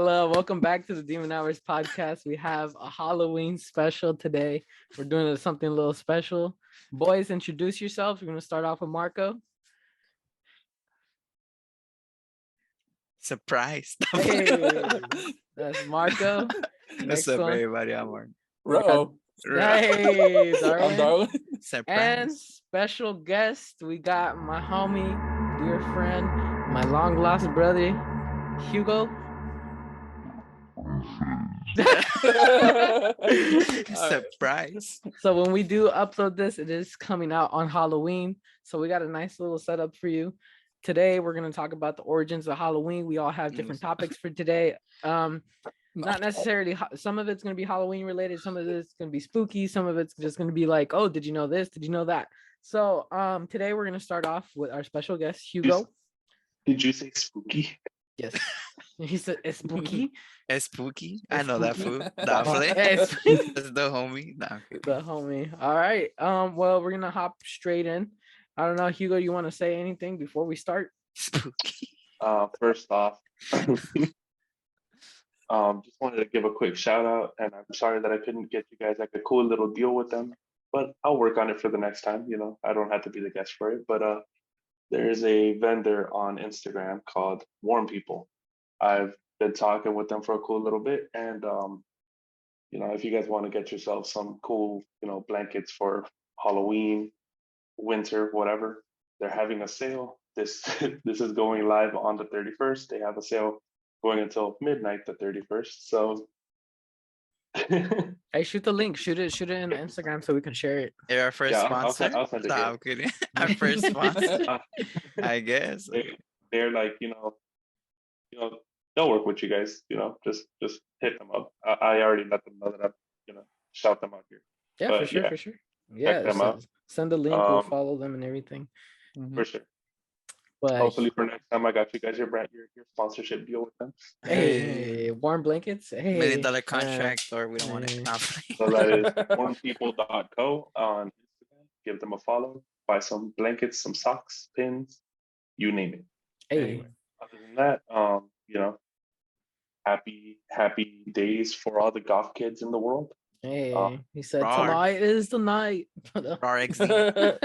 Hello, welcome back to the Demon Hours podcast. We have a Halloween special today. We're doing something a little special. Boys, introduce yourselves. We're going to start off with Marco. Surprise. Hey, that's Marco. What's Next up, one. everybody? I'm Mark. Bro, Hey, I'm Darwin. Darwin. And Surprise. special guest, we got my homie, dear friend, my long lost brother, Hugo. Surprise. So when we do upload this, it is coming out on Halloween. So we got a nice little setup for you. Today we're going to talk about the origins of Halloween. We all have different topics for today. Not necessarily, some of it's going to be Halloween related, some of it's going to be spooky, some of it's just going to be like, oh, did you know this? Did you know that? So today we're going to start off with our special guest, Hugo. Did you say spooky? Yes. He said it's spooky. It's spooky. I It's know that spooky. food. Definitely. It's That's the homie. Nah. the homie. All right. Well, we're gonna hop straight in. I don't know, Hugo, you want to say anything before we start? Spooky. First off, just wanted to give a quick shout out, and I'm sorry that I couldn't get you guys like a cool little deal with them, but I'll work on it for the next time. You know, I don't have to be the guest for it, but there's a vendor on Instagram called Warm People. I've been talking with them for a cool little bit, and you know, if you guys want to get yourself some cool, you know, blankets for Halloween, winter, whatever, they're having a sale. This this is going live on the 31st. They have a sale going until midnight the 31st. So Hey, shoot the link. Shoot it in Instagram so we can share it. You're our first Yeah, sponsor. I'll send it. Nah, I'm kidding. Our first sponsor, I guess. They're like, you know, they'll work with you guys. You know, just hit them up. I already let them know that I'm gonna shout them out here. Yeah, But for sure, yeah, for sure. Yeah, them out. send the link. We'll Um, follow them and everything. for sure. But Hopefully for next time I got you guys your sponsorship deal with them. hey, warm blankets. Hey, $1 million contract, or we don't want hey. it. Nah. So that is warmpeople.co on Instagram. Give them a follow. Buy some blankets, some socks, pins, you name it. Hey, Anyway, other than that, you know, happy days for all the goth kids in the world. hey. He said Roar. tonight is the night. RXD.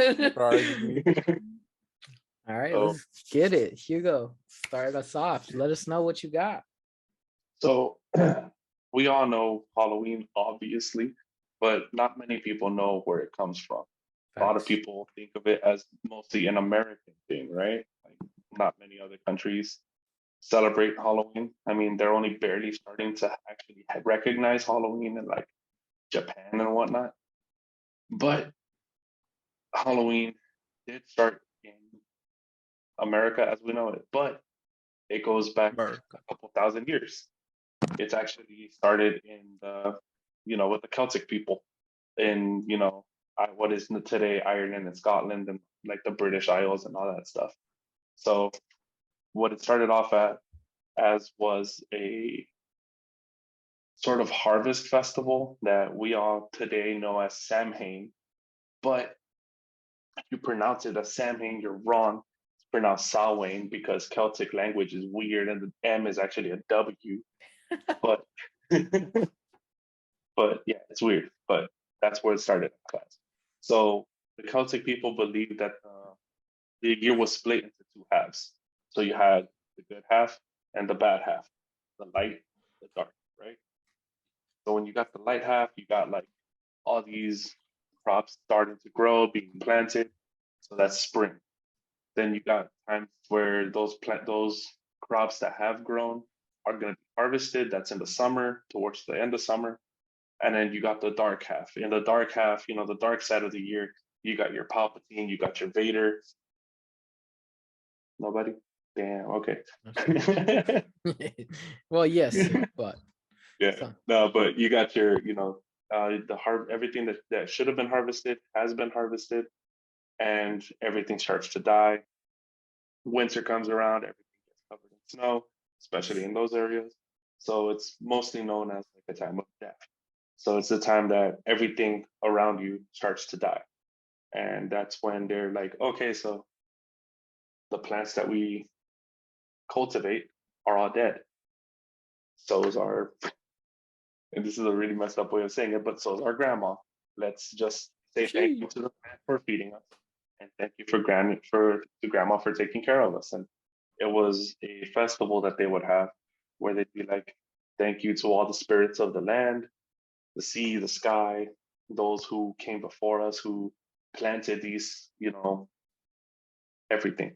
All right, So- let's get it. Hugo, start us off. Let us know what you got. So we all know Halloween, obviously, but not many people know where it comes from. A lot of Facts. people think of it as mostly an American thing, right? Like not many other countries celebrate Halloween. I mean, they're only barely starting to actually recognize Halloween in like Japan and whatnot. But Halloween did start in America as we know it, but it goes back America. a couple thousand years. It's actually started in the, you know, with the Celtic people in, you know, what is today Ireland and Scotland and like the British Isles and all that stuff. So what it started off as was a sort of harvest festival that we all today know as Samhain. But if you pronounce it as Samhain, you're wrong. It's pronounced Samhain because Celtic language is weird and the M is actually a W. But but yeah, it's weird. But that's where it started, class. So the Celtic people believed that the year was split into two halves. So you had the good half and the bad half, the light, the dark, right? So when you got the light half, you got like all these crops starting to grow, being planted. So that's spring. Then you got times where those crops that have grown are going to be harvested. That's in the summer, towards the end of summer. And then you got the dark half. In the dark half, you know, the dark side of the year, you got your Palpatine, you got your Vader. Nobody? Damn, okay. Well, yes, but Yeah. so- No, but you got your, you know, everything that should have been harvested has been harvested, and everything starts to die. Winter comes around, everything gets covered in snow, especially in those areas. So it's mostly known as like a time of death. So it's the time that everything around you starts to die. And that's when they're like, okay, so the plants that we cultivate are all dead. so's our, and this is a really messed up way of saying it, but so's our grandma. Let's just say thank you to the plant for feeding us, and thank you for to grandma for taking care of us. And it was a festival that they would have where they'd be like, thank you to all the spirits of the land, the sea, the sky, those who came before us, who planted these, everything.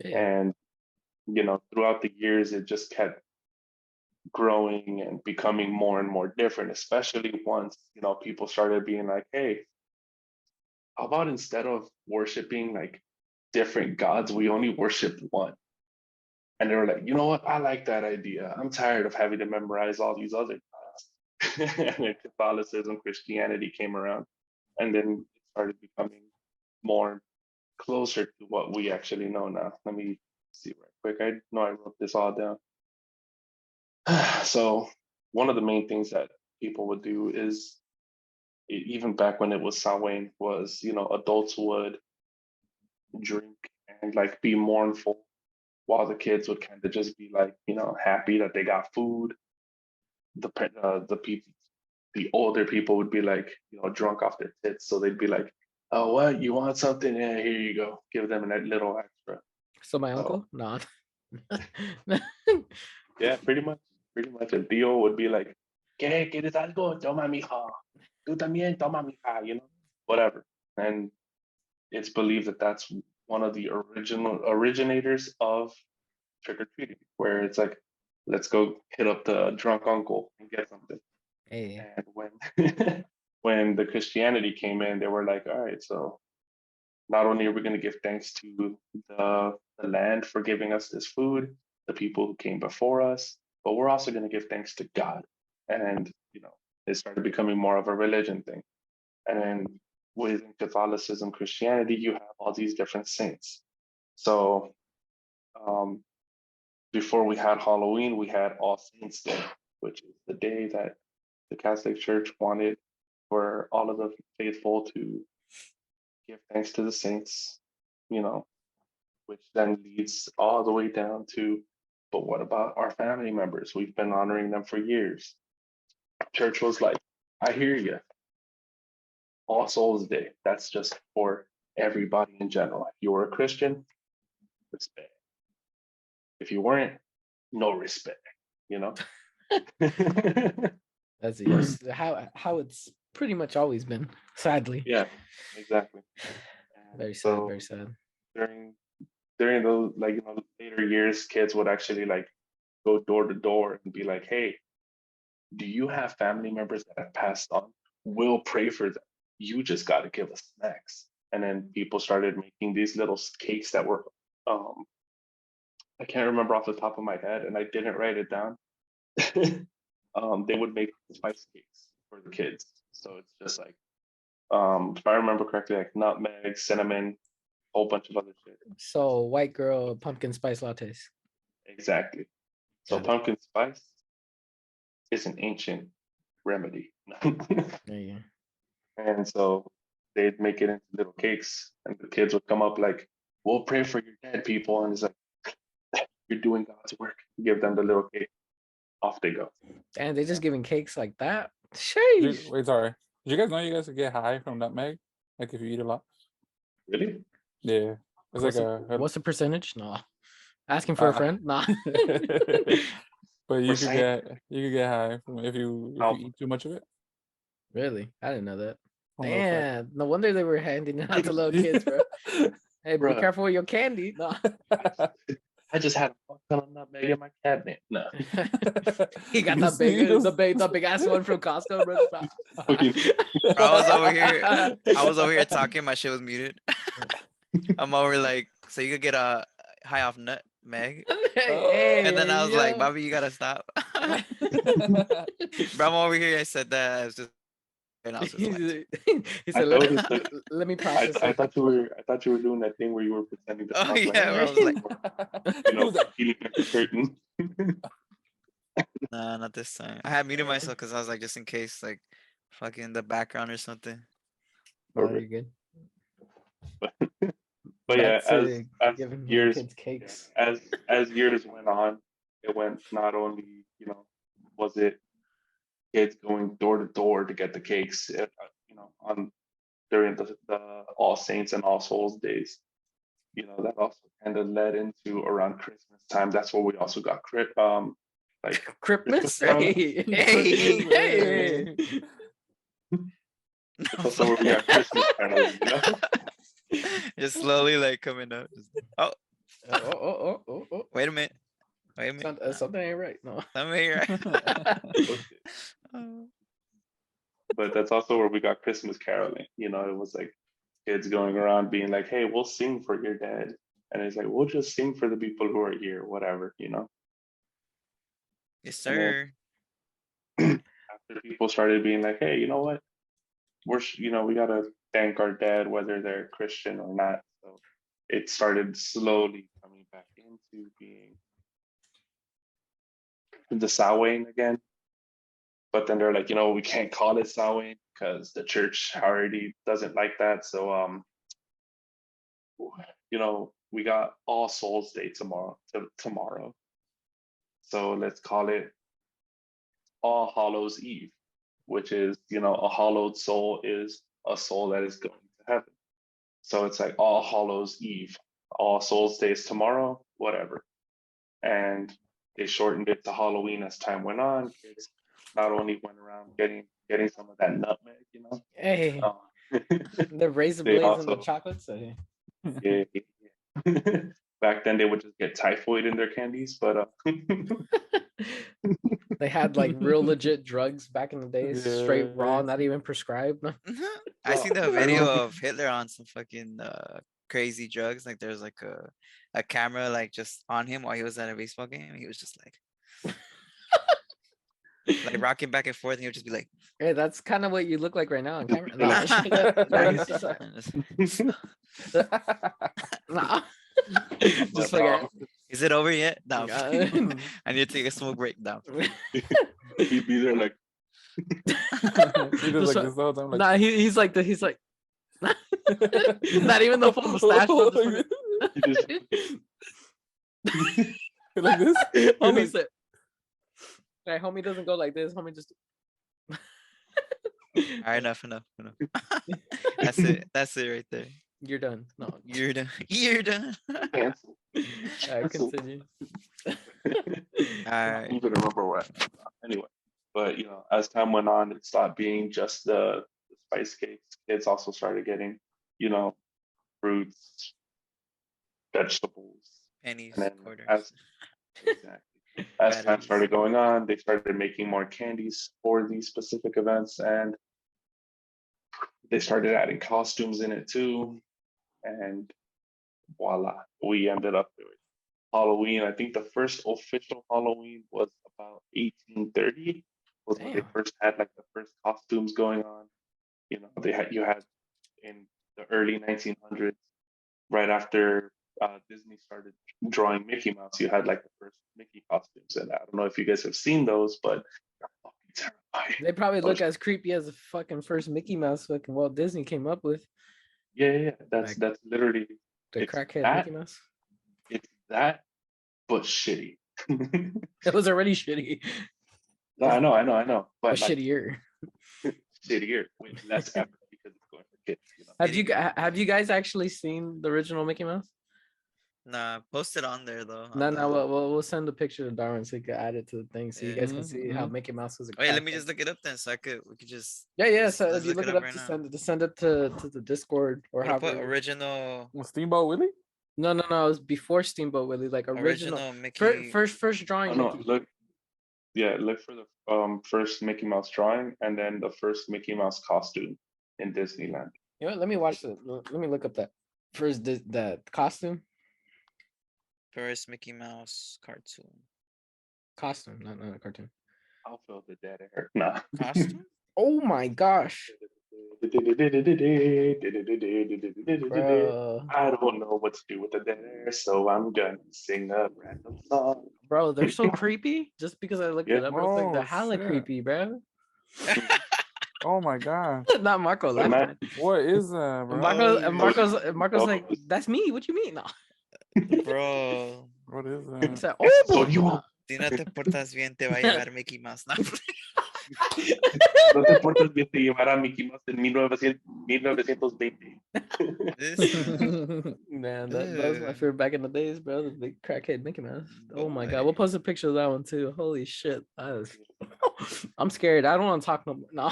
And, throughout the years, it just kept growing and becoming more and more different, especially once, people started being like, hey, how about instead of worshiping like different gods, we only worship one? And they were like, you know what? I like that idea. I'm tired of having to memorize all these other gods. And then Catholicism, Christianity came around, and then it started becoming more closer to what we actually know now. Let me see right quick. I know I wrote this all down. So one of the main things that people would do is, even back when it was Samhain, was, adults would drink and like be mournful, while the kids would kind of just be like, happy that they got food. The older people would be like, drunk off their tits, so they'd be like, oh, what, you want something? Yeah, here you go. Give them a little extra. So my uncle? No. Yeah, pretty much. And Theo would be like, ¿Qué? ¿Quieres algo? Toma, mija. Tú también, toma, mija, whatever. And it's believed that that's one of the originators of trick-or-treating, where it's like, let's go hit up the drunk uncle and get something. Hey. And when when the Christianity came in, they were like, all right, so not only are we going to give thanks to the land for giving us this food, the people who came before us, but we're also going to give thanks to God. And, it started becoming more of a religion thing. And then within Catholicism, Christianity, you have all these different saints. So before we had Halloween, we had All Saints Day, which is the day that the Catholic Church wanted for all of the faithful to give thanks to the saints, which then leads all the way down to, but what about our family members? We've been honoring them for years. Church was like, I hear you. All Souls Day, that's just for everybody in general. If you were a Christian, respect. If you weren't, no respect, That's how it's pretty much always been, sadly. Yeah, exactly. And very sad, very sad. During those, later years, kids would actually like go door to door and be like, hey, do you have family members that have passed on? We'll pray for them. You just got to give us snacks. And then people started making these little cakes that were, I can't remember off the top of my head, and I didn't write it down. They would make spice cakes for the kids. So it's just like, if I remember correctly, like nutmeg, cinnamon, a whole bunch of other shit. So white girl pumpkin spice lattes. Exactly. So pumpkin spice is an ancient remedy. Yeah. And so they'd make it into little cakes, and the kids would come up like, we'll pray for your dead people. And it's like, you're doing God's work. Give them the little cake. Off they go. And they're just giving cakes like that? Sheesh. Wait, sorry. Did you guys know you guys could get high from nutmeg? Like if you eat a lot? Really? Yeah. It's what's the percentage? No. Asking for a friend? Nah. But you could get high from if you eat too much of it. Really? I didn't know that. Oh, Damn. No wonder they were handing it out to little kids, bro. Hey, be careful with your candy. No. I just had a fuck ton of nutmeg in my cabinet. No. He got the big ass one from Costco, bro. I was over here talking, my shit was muted. I'm over like, so you could get a high off nutmeg. And then I was like, Bobby, you gotta stop. Bro, I'm over here, I said that. I was just he said, let me process. I thought you were doing that thing where you were pretending to talk. Oh yeah, I was like, peeling back the curtain. Nah, not this time. I had muted myself because I was like, just in case, like, fucking the background or something. Oh, you're good. But yeah, as giving years kids cakes. as years went on, it went not only you know, was it kids going door to door to get the cakes, you know, on during the All Saints and All Souls days. You know, that also kind of led into around Christmas time. That's where we also got like Christmas. Hey. Hey. That's where we got Christmas caroling, you know? Just slowly like coming up. Oh, Oh. wait a minute. Something ain't right. No. Something ain't right. But that's also where we got Christmas caroling. You know, it was like kids going around being like, "Hey, we'll sing for your dad," and it's like, "We'll just sing for the people who are here, whatever," you know. Yes, sir. After people started being like, "Hey, you know what? You know, we gotta thank our dad, whether they're Christian or not." So it started slowly coming back into being the Samhain again. But then they're like, you know, we can't call it Samhain because the church already doesn't like that. So you know, we got All Souls Day tomorrow. So let's call it All Hallows Eve, which is, you know, a hallowed soul is a soul that is going to heaven. So it's like All Hallows Eve, All Souls Day is tomorrow, whatever. And they shortened it to Halloween as time went on. Kids not only went around getting some of that nutmeg, you know. Hey. The razor They blades and the also- chocolates. Hey. Yeah. Back then they would just get typhoid in their candies, but They had like real legit drugs back in the days, straight raw, Yeah. not even prescribed. I seen the video of Hitler on some fucking crazy drugs. Like there's like a camera like just on him while he was at a baseball game. He was just like rocking back and forth, and he would just be like, Hey, that's kind of what you look like right now on camera. No, he's just like, nah. Just like is it over yet? No. Yeah. I need to take a smoke break now. he'd be there like He does Just like like- this all the time. Like, nah, he's like he's like not even the full mustache. But just he just like this. homie said, like, homie doesn't go like this. Homie just. All right, enough. That's it right there. You're done. No, You're done. You're done. cancel. continue. All I right. don't even remember what. Anyway, but you know, as time went on, it stopped being just the spice cakes. Kids also started getting, you know, fruits, vegetables, Pennies, and then quarters. as time Batteries. started going on, they started making more candies for these specific events, and they started adding costumes in it too. And voila, we ended up doing Halloween. I think the first official Halloween was about 1830. Was when they Damn. first had like the first costumes going on. You know, you had in the early 1900s, right after Disney started drawing Mickey Mouse, you had like the first Mickey costumes, and I don't know if you guys have seen those, but they're fucking terrifying. They probably look as creepy as the fucking first Mickey Mouse fucking Walt Disney came up with. Yeah. That's Like- literally The It's crackhead that- Mickey Mouse. it's that, but shitty. It was already shitty, No, I know, but but like, shittier. shittier with less effort because it's going for kids. You know? Have you guys actually seen the original Mickey Mouse? Nah, post it on there though. No, on no. the- We'll send a picture to Darwin so you can add it to the thing, so you guys can see how Mhm. Mickey Mouse was a. Wait, let me crackhead. just look it up then, so we could just. Yeah. let's- So let's if you look it up, right just now. send it to the Discord or What about however. original Steamboat Willie? No. It was before Steamboat Willie, like original. Mickey? First drawing. Oh, no, Mickey. look for the first Mickey Mouse drawing and then the first Mickey Mouse costume in Disneyland. You know what? Let me watch it. Let me look up that first the costume. First Mickey Mouse cartoon. Costume, not a cartoon. I'll feel the dead air. Nah. Costume? Oh my gosh, bro. I don't know what to do with the dead air, so I'm gonna sing a random song. Bro, they're so creepy. Just because I looked it Yeah. up, real quick, they're Oh, hella shit. creepy, bro. Oh my god. Not Marco But laughing. What is that, bro? Marco's like, that's me. What you mean? No. Bro. What is He that? said, oh, So you want Si no te portas bien, te va a llevar Mickey Mouse. No. No te portas bien, te llevará Mickey Mouse en 1920. Man, that was my favorite back in the days, bro. The big crackhead Mickey Mouse. Oh my god, Boy. we'll post a picture of that one too. Holy shit, I'm scared. I don't want to talk no more. No,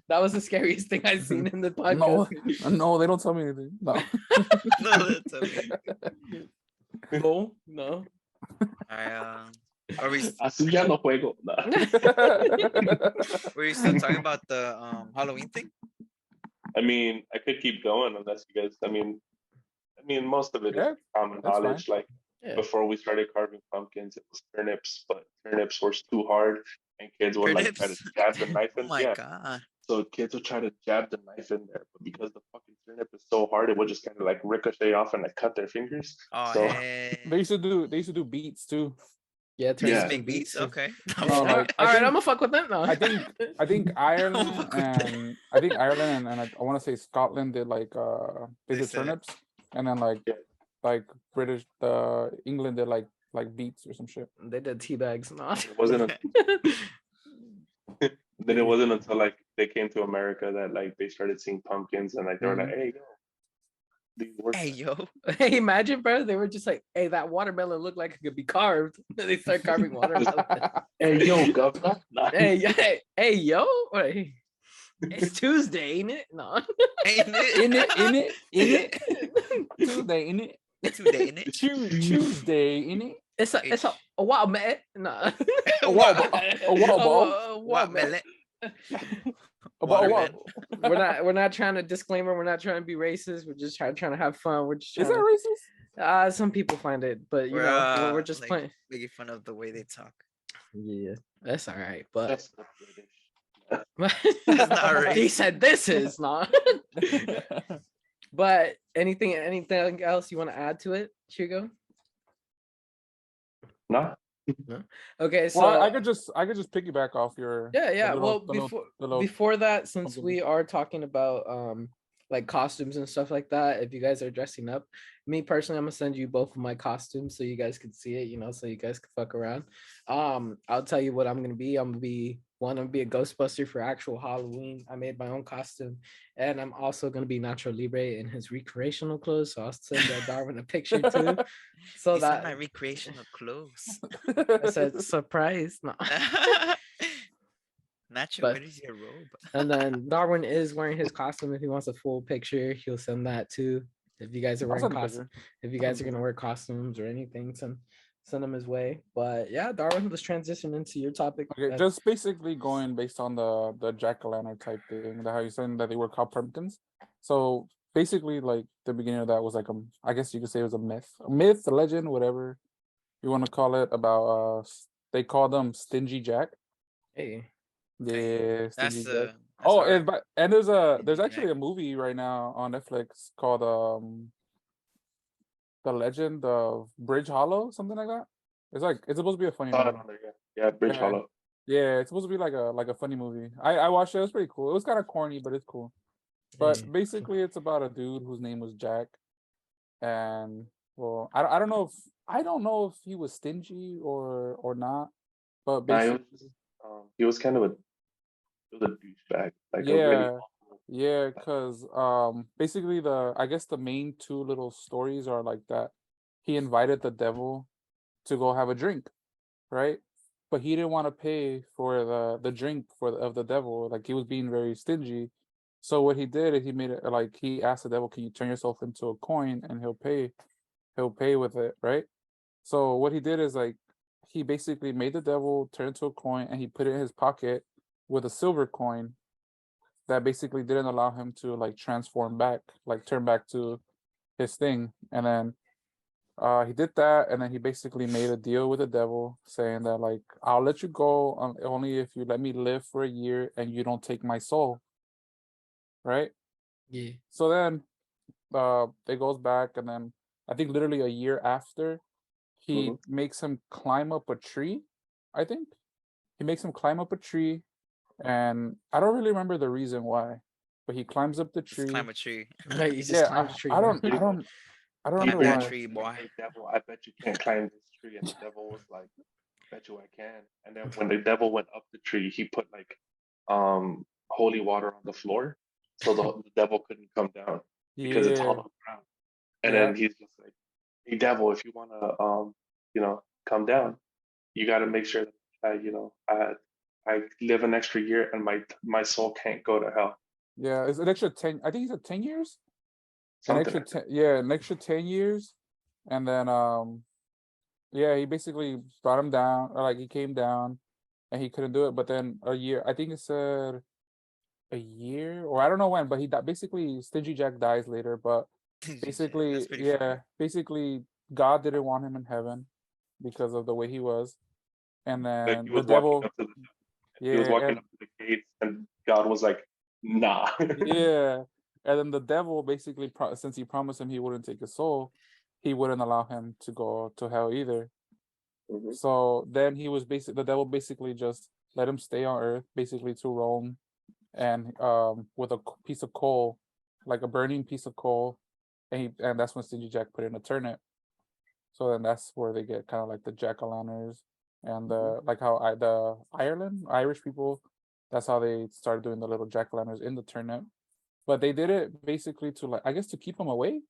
that was the scariest thing I've seen in the podcast. No, they don't tell me anything. No. No, that's okay. No. Are we Así ya no juego. No. were you still talking about the Halloween thing? I mean, I could keep going unless you guys. I mean, most of it is common that's knowledge. fine. Like Yeah. before we started carving pumpkins, it was turnips, but turnips were too hard, and kids would like try to Turnips? jab the knife in. Oh my Yeah, god. so kids would try to jab the knife in there, but because the fucking turnip is so hard, it would just kind of like ricochet off and like cut their fingers. Oh, So hey. They used to do beats too. Yeah, Just Yeah. make beats. Okay. No, like, all right, I'm gonna fuck with them. No. I think Ireland and I want to say Scotland did like they They did said it. turnips, and then like British England did like beets or some shit. They did tea bags. No. it wasn't. Then it wasn't until like they came to America that like they started seeing pumpkins and like they were like, hey, yo, these work. Hey yo. Hey, imagine, bro. They were just like, "Hey, that watermelon looked like it could be carved." They start carving watermelon. Hey, yo, governor. Nah. hey, yo. Wait, it's Tuesday, ain't it? No. Ain't it? In it. Tuesday, in it. Today, ain't it? Tuesday, in it. It's a wild man. No. A wild Watermelon. What? We're not trying to disclaimer. We're not trying to be racist. We're just trying to have fun. We're just Is trying that racist? some people find it, but you know, we're just like, playing. making fun of the way they talk. Yeah, that's all right. But That's not British. That's not he racist. said this is not. But anything else you want to add to it, Hugo? No. Okay, so Well, I could just piggyback off your yeah. the Well, little- before that, since something. we are talking about like costumes and stuff like that, if you guys are dressing up, me personally, I'm gonna send you both of my costumes so you guys can see it, you know, so you guys can fuck around. I'll tell you what I'm gonna be. I'm gonna be a Ghostbuster for actual Halloween. I made my own costume, and I'm also gonna be Nacho Libre in his recreational clothes. So I'll send Darwin a picture too. So These are that my recreational clothes. I said surprise. No. Nacho, But- where is your robe? And then Darwin is wearing his costume. If he wants a full picture, he'll send that too. If you guys are I'll wearing send a costumes, picture. if you guys are gonna wear costumes or anything, send them his way. But yeah, Darwin, let's transition into your topic. Okay, just basically going based on the jack-o'-lantern type thing, how you saying that they were called pumpkins. So basically, like the beginning of that was like I guess you could say it was a myth, a legend, whatever you want to call it, about they call them Stingy Jack. Hey, Yeah, That's Stingy the. Jack. Oh, and there's Stingy actually Jack. a movie right now on Netflix called The Legend of Bridge Hollow, something like that. It's supposed to be a funny Saw it movie. on there, yeah, Bridge Yeah. Hollow. Yeah, it's supposed to be like a funny movie. I watched it. It was pretty cool. It was kind of corny, but it's cool. But hey. basically, it's about a dude whose name was Jack, and well, I don't know if he was stingy or not, but Nah, basically, he was kind of a douchebag. Like a yeah, really yeah, because basically I guess the main two little stories are like that. He invited the devil to go have a drink, right? But he didn't want to pay for the drink of the devil. Like he was being very stingy. So what he did is he made it like he asked the devil, "Can you turn yourself into a coin?" And he'll pay with it, right? So what he did is like he basically made the devil turn into a coin and he put it in his pocket with a silver coin that basically didn't allow him to like transform back, like turn back to his thing. And then he did that, and then he basically made a deal with the devil saying that like I'll let you go only if you let me live for a year and you don't take my soul, right? Yeah. So then it goes back, and then I think literally a year after he makes him climb up a tree. I think he makes him climb up a tree, and I don't really remember the reason why, but he climbs up the Just tree. climb a tree. Right, you just Yeah, climbed a tree. I bro. don't I don't Climb remember that why. tree, boy. Hey, devil, I bet you can't climb this tree. And the devil was like, bet you I can. And then when the devil went up the tree, he put like holy water on the floor, so the devil couldn't come down because it's Yeah, hollow ground. And yeah, then he's just like, hey, devil, if you wanna come down, you got to make sure that I live an extra year and my soul can't go to hell. yeah. It's an extra 10. I think he said 10 years. An Something extra like 10. Yeah, an extra 10 years, and then yeah, he basically brought him down, or like he came down, and he couldn't do it. But then a year, I think it said a year, or I don't know when, but he died. Basically, Stingy Jack dies later, but basically, That's pretty yeah, funny. basically, God didn't want him in heaven because of the way he was, and like then he the was walking devil, up to he was yeah, walking and up to the gates and God was like, nah. yeah, and then the devil basically, since he promised him he wouldn't take his soul, he wouldn't allow him to go to hell either. Mhm. So then he was the devil basically just let him stay on Earth, basically to roam, and with a piece of coal, like a burning piece of coal, and that's when Stingy Jack put in a turnip. So then that's where they get kind of like the jack-o'-lanterns and the like how the Irish people, that's how they started doing the little jack-o'-lanterns in the turnip. But they did it basically to, like, I guess, to keep him away,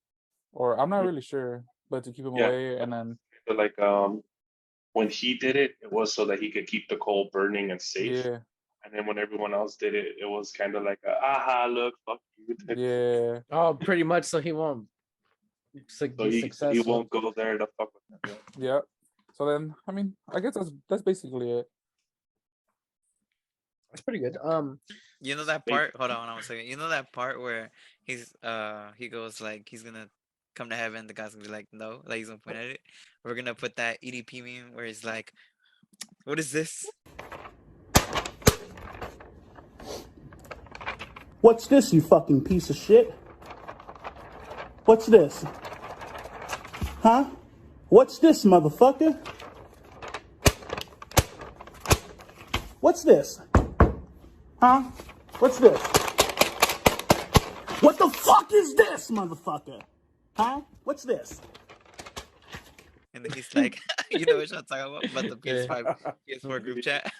or I'm not really sure, but to keep him Yeah. away, and then But like when he did it, it was so that he could keep the coal burning and safe. yeah, And then when everyone else did it, it was kind of like aha, look, fuck you. yeah. Oh, pretty much. So he won't So be he successful. won't go there to fuck with them. Yeah. Yeah. So then, I mean, I guess that's basically it. That's pretty good. You know that part? Hold on one second. You know that part where he goes like he's gonna come to heaven, the guy's gonna be like, no, like he's gonna point at it. We're gonna put that EDP meme where he's like, what is this? What's this, you fucking piece of shit? What's this? Huh? What's this, motherfucker? What's this? Huh? What's this? What the fuck is this, motherfucker? Huh? What's this? And then he's like, you know what I'm talking about the Yeah. PS5, PS4 group chat.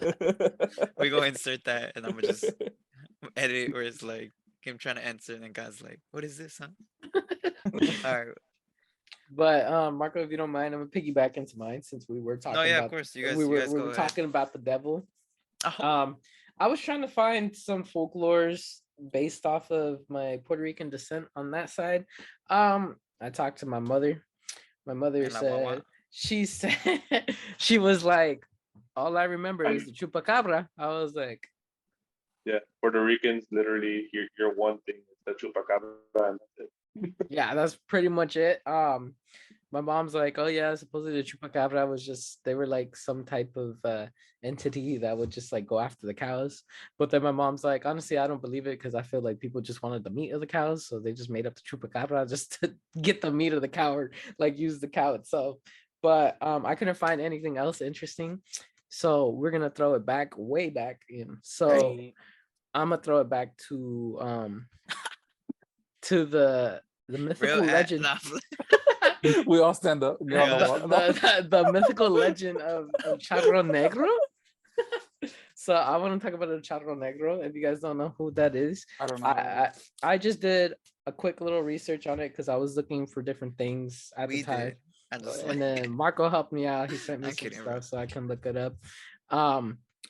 We go insert that, and I'm gonna just edit it where it's like him trying to answer, and then guy's like, what is this, huh? All right. But Marco, if you don't mind, I'm gonna piggyback into mine since we were talking No, yeah, of about course. You we were guys go ahead. talking about the devil. Oh, I was trying to find some folklores based off of my Puerto Rican descent on that side. I talked to my mother. My mother and la guagua. said she said she was like, all I remember is the chupacabra. I was like, Yeah. Puerto Ricans literally your one thing is the chupacabra and that's it. yeah, that's pretty much it. My mom's like, oh yeah, supposedly the chupacabra was just they were like some type of entity that would just like go after the cows. But then my mom's like, honestly, I don't believe it because I feel like people just wanted the meat of the cows, so they just made up the chupacabra just to get the meat of the cow or like use the cow itself. But I couldn't find anything else interesting, so we're gonna throw it back way back in. So I'm gonna throw it back to the mythical legend. Nah, We all stand up. Get on the wall. No. The mythical legend of Charro Negro. So I want to talk about the Charro Negro. If you guys don't know who that is, I don't know. I just did a quick little research on it because I was looking for different things at we the time. did. I'm just And like, then Marco helped me out. He sent me I'm some kidding, stuff bro. so I can look it up.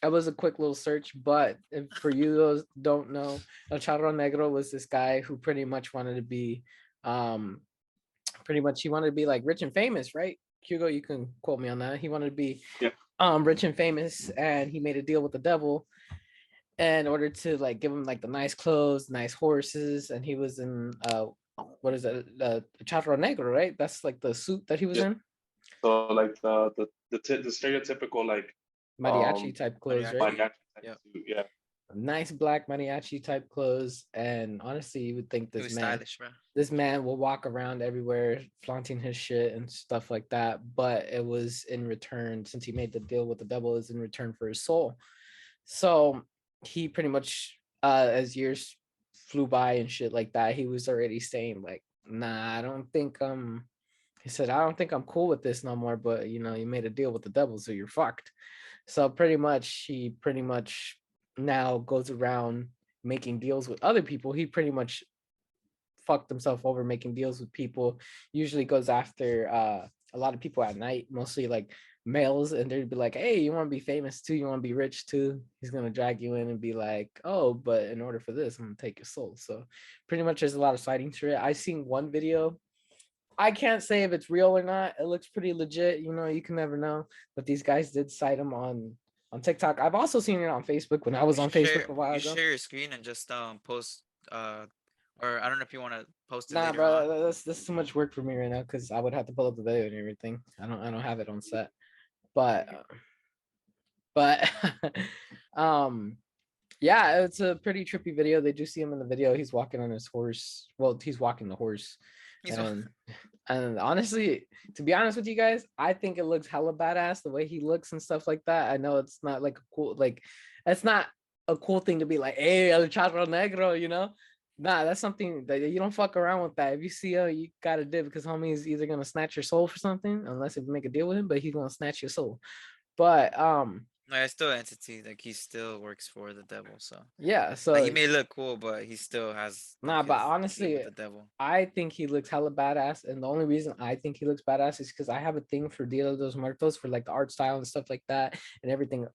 It was a quick little search, but if for you those don't know, El Charro Negro was this guy who pretty much wanted to be he wanted to be like rich and famous, right? Hugo, you can quote me on that. He wanted to be rich and famous, and he made a deal with the devil in order to like give him like the nice clothes, nice horses, and he was in what is it, Charro Negro, right? That's like the suit that he was in. So like the stereotypical like Mariachi type clothes, right? mariachi type Yep. suit, yeah. Nice black mariachi type clothes, and honestly, you would think It was stylish, bro. this man will walk around everywhere flaunting his shit and stuff like that. But it was in return, since he made the deal with the devil, is in return for his soul. So he pretty much, as years flew by and shit like that, he was already saying like, nah, I don't think he said, I don't think I'm cool with this no more, but you know, you made a deal with the devil, so you're fucked. So pretty much he pretty much now goes around making deals with other people. He pretty much fucked himself over making deals with people. Usually goes after a lot of people at night, mostly like males, and they'd be like, hey, you want to be famous too, you want to be rich too. He's gonna drag you in and be like, oh, but in order for this, I'm gonna take your soul. So pretty much there's a lot of sightings for it. I seen one video. I can't say if it's real or not. It looks pretty legit. You know, you can never know. But these guys did cite him on TikTok. I've also seen it on Facebook when I was You on should Facebook a while you ago. share your screen and just post or I don't know if you want to post it Nah, later on. bro, that's too much work for me right now because I would have to pull up the video and everything. I don't have it on set. But um yeah, it's a pretty trippy video. They do see him in the video. He's walking on his horse. Well, he's walking the horse. He's And honestly, to be honest with you guys, I think it looks hella badass the way he looks and stuff like that. I know it's not like a cool, like it's not a cool thing to be like, hey, el charro negro, you know? Nah, that's something that you don't fuck around with that. If you see you gotta do because homie is either gonna snatch your soul for something, unless if you make a deal with him, but he's gonna snatch your soul. But no, it's still an entity. Like he still works for the devil. So yeah, like so he may look cool, but he still has nah, like but his deal honestly, with the devil. I think he looks hella badass, and the only reason I think he looks badass is because I have a thing for Dia de los Muertos for like the art style and stuff like that, and everything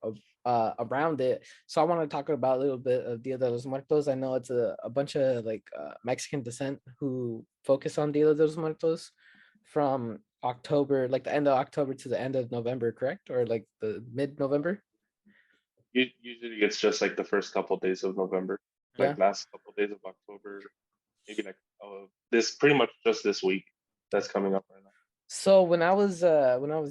around it. So I want to talk about a little bit of Dia de los Muertos. I know it's a bunch of like Mexican descent who focus on Dia de los Muertos from October, like the end of October to the end of November, correct? Or like the mid-November? Usually it's just like the first couple days of November, Yeah. like last couple days of October, maybe like this pretty much just this week that's coming up right now. So when I was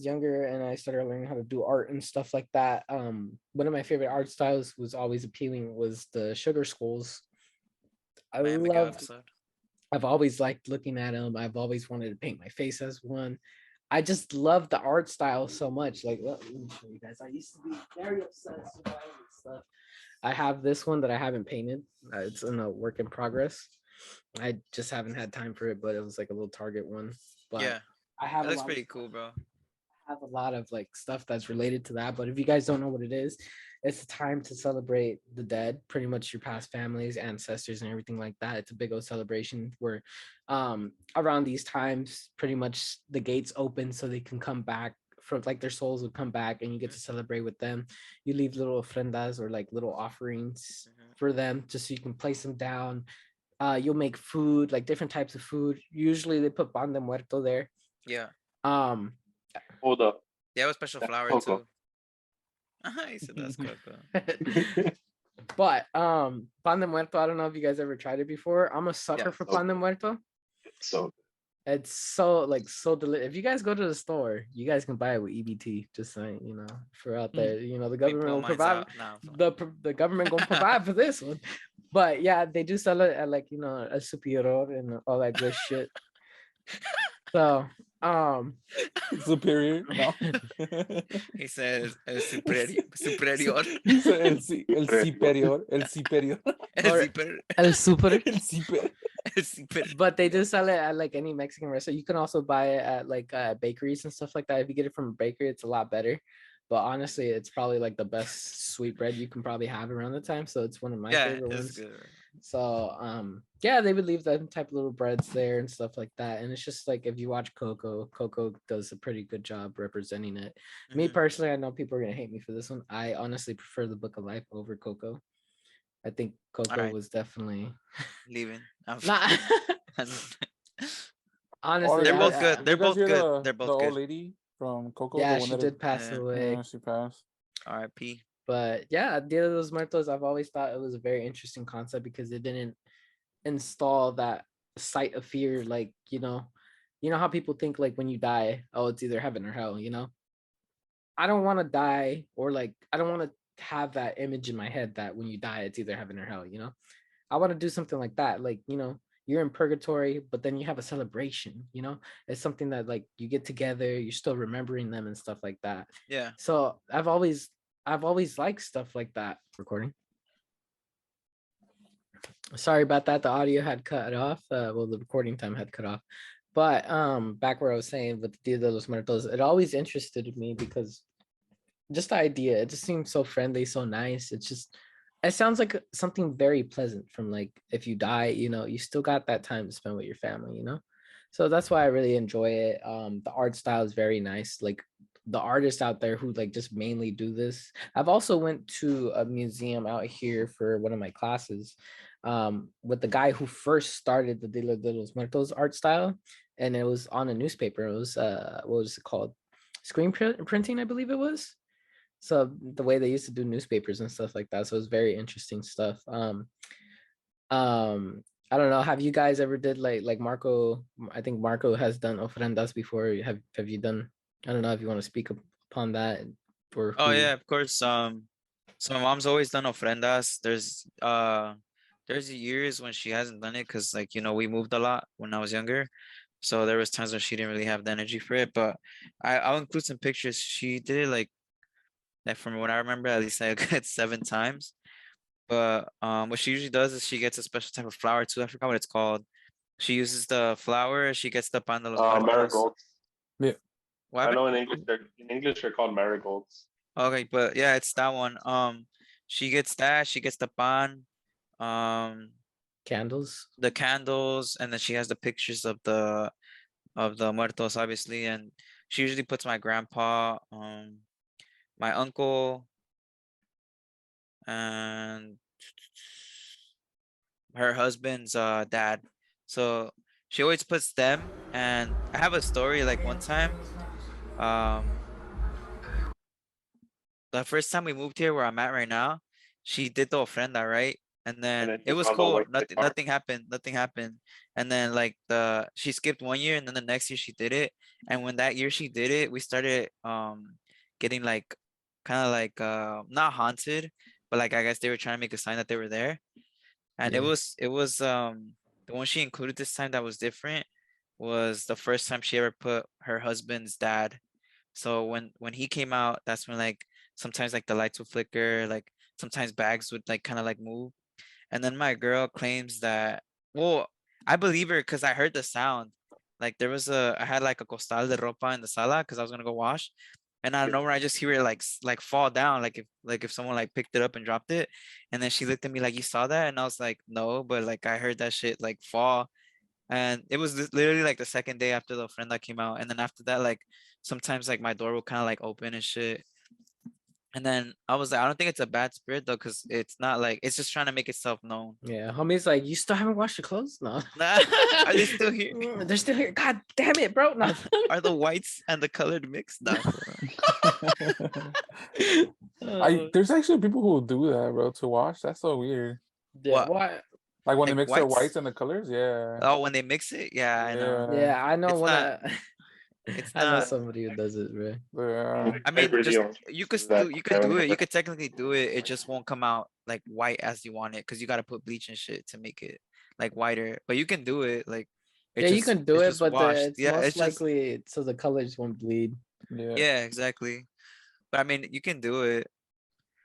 younger and I started learning how to do art and stuff like that, one of my favorite art styles was always appealing was the sugar skulls. I Miami Miguel loved episode. I've always liked looking at them. I've always wanted to paint my face as one. I just love the art style so much. Like, let me show you guys. I used to be very obsessed with all this stuff. I have this one that I haven't painted. It's in a work in progress. I just haven't had time for it, but it was like a little Target one. But Yeah, I have that a looks lot pretty of cool, bro. have a lot of like stuff that's related to that. But if you guys don't know what it is, it's a time to celebrate the dead, pretty much your past families, ancestors, and everything like that. It's a big old celebration where around these times, pretty much the gates open so they can come back from like their souls would come back and you get to celebrate with them. You leave little ofrendas or like little offerings for them just so you can place them down. You'll make food, like different types of food. Usually they put pan de muerto there. Yeah, Um Hold up, they have a special that's flower Coco. too. He said that's Coco. But pan de muerto, I don't know if you guys ever tried it before. I'm a sucker for so pan de muerto. So It's so like so delicious. If you guys go to the store, you guys can buy it with EBT. Just saying, you know, for out there, you know, the Let me government pull will mines provide out now. the government gonna provide for this one. But yeah, they do sell it at like, you know, a superior and all that good shit. So Superior. No. He says el superior. He said el superior. El superior. El Or- super. El super. El super. El super. But they do sell it at like any Mexican restaurant. You can also buy it at like bakeries and stuff like that. If you get it from a bakery, it's a lot better. But honestly, it's probably like the best sweet bread you can probably have around the time. So it's one of my Yeah, favorite it's ones. good. So yeah, they would leave that type of little breads there and stuff like that. And it's just like if you watch Coco does a pretty good job representing it. Me personally, I know people are gonna hate me for this one. I honestly prefer the Book of Life over Coco. I think Coco Alright. was definitely Leaving. not honestly. They're both I- good. Did They're you guys both hear good. They're the both old good. lady from Coco. Yeah, the one she that did pass Yeah. away. Yeah, she passed. R.I.P. But yeah, Dia de los Muertos, I've always thought it was a very interesting concept because it didn't install that sight of fear. Like, you know how people think like when you die, oh, it's either heaven or hell, you know? I don't want to die or like, I don't want to have that image in my head that when you die, it's either heaven or hell, you know? I want to do something like that. Like, you know, you're in purgatory, but then you have a celebration, you know? It's something that like you get together, you're still remembering them and stuff like that. Yeah. So I've always liked stuff like that. Recording. Sorry about that. The audio had cut off. Well, the recording time had cut off. But back where I was saying with the Dia de los Muertos, it always interested me because just the idea, it just seems so friendly, so nice. It's just, it sounds like something very pleasant from like if you die, you still got that time to spend with your family. So that's why I really enjoy it. The art style is very nice. Like the artists out there who like just mainly do this. I've also went to a museum out here for one of my classes with the guy who first started the Dia de los Muertos art style, and it was on a newspaper. It was what was it called? Printing, I believe it was. So the way they used to do newspapers and stuff like that. So it's very interesting stuff. I don't know. Have you guys ever did like Marco? I think Marco has done ofrendas before. Have you done? I don't know if you want to speak upon that or Oh who. yeah, of course. So my mom's always done ofrendas. There's years when she hasn't done it because like we moved a lot when I was younger, so there was times when she didn't really have the energy for it. But I'll include some pictures. She did it like from what I remember, at least like a good 7 times. But what she usually does is she gets a special type of flower too. I forgot what it's called. She uses the flower. She gets the pan de los muertos. Marigolds. Yeah. What I happened? know in English they're called marigolds. Okay, but yeah, it's that one. She gets that. She gets the pan, um, Candles? the candles, and then she has the pictures of the muertos, obviously. And she usually puts my grandpa, my uncle, and her husband's dad. So she always puts them. And I have a story. Like one time, um, the first time we moved here where I'm at right now, she did the ofrenda, right? And And then then it you was saw the cool. white Nothing car. nothing happened. Nothing happened. And then like she skipped one year and then the next year she did it. And when that year she did it, we started getting like kind of like not haunted, but like I guess they were trying to make a sign that they were there. And Yeah. it was the one she included this time that was different was the first time she ever put her husband's dad. So when he came out, that's when like sometimes like the lights would flicker, like sometimes bags would like kind of like move. And then my girl claims that, well, I believe her because I heard the sound. Like I had like a costal de ropa in the sala because I was gonna go wash, and I don't know where I just hear it like like fall down, like if someone like picked it up and dropped it, and then she looked at me like, you saw that, and I was like, no, but like I heard that shit like fall, and it was literally like the second day after the friend that came out, and then after that, like sometimes like my door will kind of like open and shit. And then I was like, I don't think it's a bad spirit though, because it's not like it's just trying to make itself known. Yeah. Homie's like, you still haven't washed your clothes? No. Nah, are they still here? They're still here. God damn it, bro. No. Are the whites and the colored mixed? Nah, for real. There's actually people who do that, bro, to wash. That's so weird. Yeah. What? Why? Like when they Like mix their whites? whites and the colors, yeah. Oh, when they mix it? Yeah, I know. Yeah. Yeah, I know It's when not. I It's I know not. somebody who does it, bro. Yeah. I mean, just Deal. you could That you I could do it. You remember. could technically do it. It just won't come out like white as you want it because you got to put bleach and shit to make it like whiter. But you can do it. Like Yeah, you can do it's it, just but washed. it's Yeah, most it's just likely so the colors won't bleed. Yeah. yeah, exactly. But I mean, you can do it.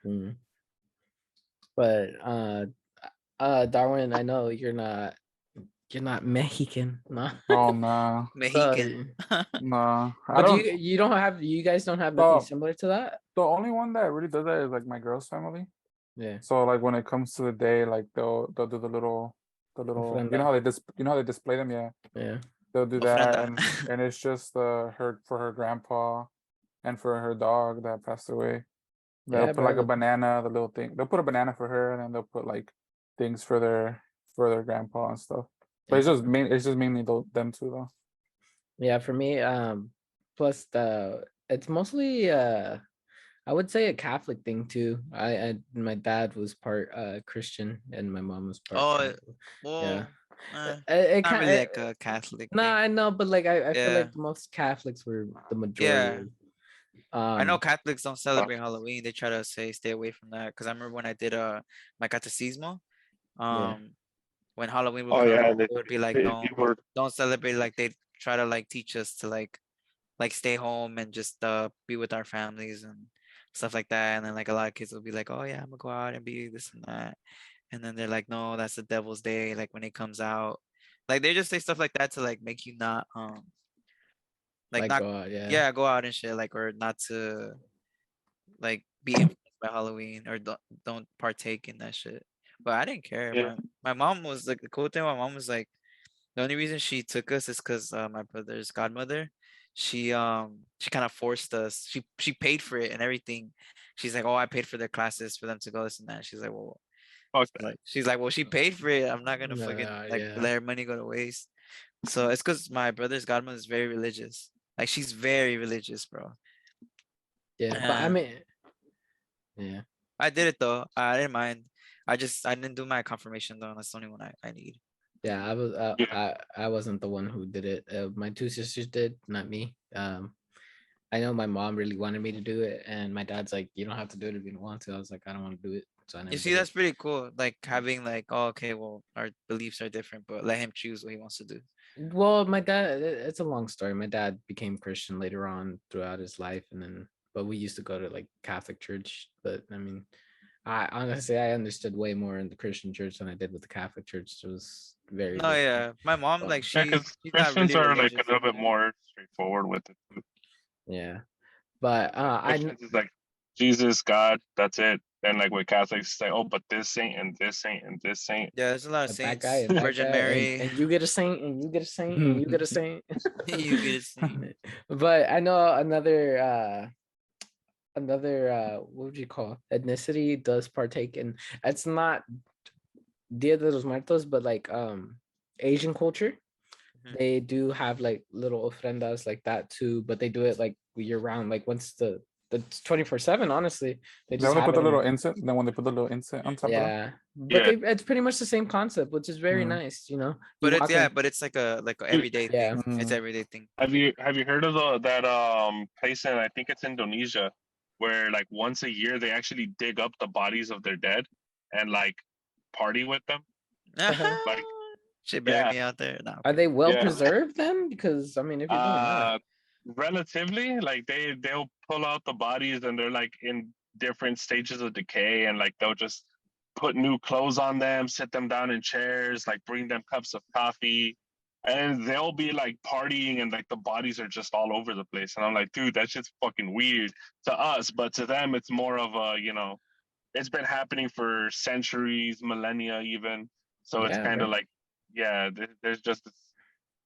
Mm. But Darwin, I know you're not Mexican, no. Oh nah. So, Mexican. Nah. I but don't you guys don't have nothing so similar to that? the only one that really does that is like my girl's family. Yeah. So like when it comes to the day, like they'll do Ofrenda. you know how they display them, yeah. Yeah. They'll do that Ofrenda. and it's just her for her grandpa and for her dog that passed away. They'll Yeah, put like a bro. banana, the little thing. They'll put a banana for her and then they'll put like things for their grandpa and stuff. But Yeah, bro. it's just mainly them two though. Yeah, for me, plus it's mostly I would say a Catholic thing too. My dad was part Christian and my mom was part Oh, Catholic. Yeah. well, It not kind really like a Catholic nah, thing. I know, but like I feel Yeah, like most Catholics were the yeah. majority. I know Um, Catholics don't celebrate Halloween. They try to say stay away from that. Because I remember when I did my catecismo, yeah. when Halloween would Oh come, yeah, and it would be like people were don't celebrate. Like they try to like teach us to like stay home and just be with our families and stuff like that. And then like a lot of kids will be like, oh yeah, I'm gonna go out and be this and that. and then they're like, no, that's the devil's day. Like when it comes out, like they just say stuff like that to like make you not like not go out, yeah, go out and shit, like, or not to like be influenced by Halloween, or don't partake in that shit. But I didn't care. Yeah. My mom was like, the cool thing. My mom was like, the only reason she took us is because my brother's godmother, she kind of forced us. She paid for it and everything. She's like, oh, I paid for their classes for them to go this and that. She's like, well, Okay. well, she paid for it. I'm not gonna fucking like yeah. let her money go to waste. So it's because my brother's godmother is very religious. Like she's very religious, bro. Yeah, but I And mean, yeah, I did it though. I didn't mind. I didn't do my confirmation though. That's the only one I need. yeah. I was Yeah. I wasn't the one who did it. My two sisters did, not me. I know my mom really wanted me to do it, and my dad's like, "You don't have to do it if you don't want to." I was like, "I don't want to do it," so I You never see, did it. that's pretty cool. Like having like, oh, okay, well, our beliefs are different, but let him choose what he wants to do. Well, my dad, it's a long story. My dad became Christian later on throughout his life, and then, but we used to go to like Catholic church. But I mean, I honestly, I understood way more in the Christian church than I did with the Catholic church. It was very No, different. yeah, my mom, But like Yeah, because she's not Christians really are like religious. a little bit more straightforward with it. Too. yeah, but Like Christians is like Jesus, God, that's it. Then like with Catholics, say, oh, but this saint and this saint and this saint. Yeah, there's a lot of that guy saints, and that Virgin guy, Mary. and you get a saint, and you get a saint, and you get a saint. You get a saint. But I know another what would you call ethnicity does partake in, it's not Dia de los Muertos, but like Asian culture. Mhm. They do have like little ofrendas like that too, but they do it like year round, like once the 24/7, honestly. They They just only have put it the in little there. incense. Then when they put the little incense on top of them. Yeah, but Yeah. it's pretty much the same concept, which is very Mm. nice, you know. But You it's walk in, but it's like a Dude, everyday yeah. thing. It's Mm. everyday thing. have you heard of that place in, I think it's Indonesia, where like once a year they actually dig up the bodies of their dead and like party with them? The hell? Like Should bury yeah, me out there. No, Are they well yeah. preserved then? Because I mean, if you're doing that, Relatively, like they'll pull out the bodies and they're like in different stages of decay, and like they'll just put new clothes on them, sit them down in chairs, like bring them cups of coffee, and they'll be like partying, and like the bodies are just all over the place. And I'm like, dude, that's just fucking weird to us, but to them it's more of a, it's been happening for centuries, millennia even. So it's yeah, kind bro. of like, yeah, there's just this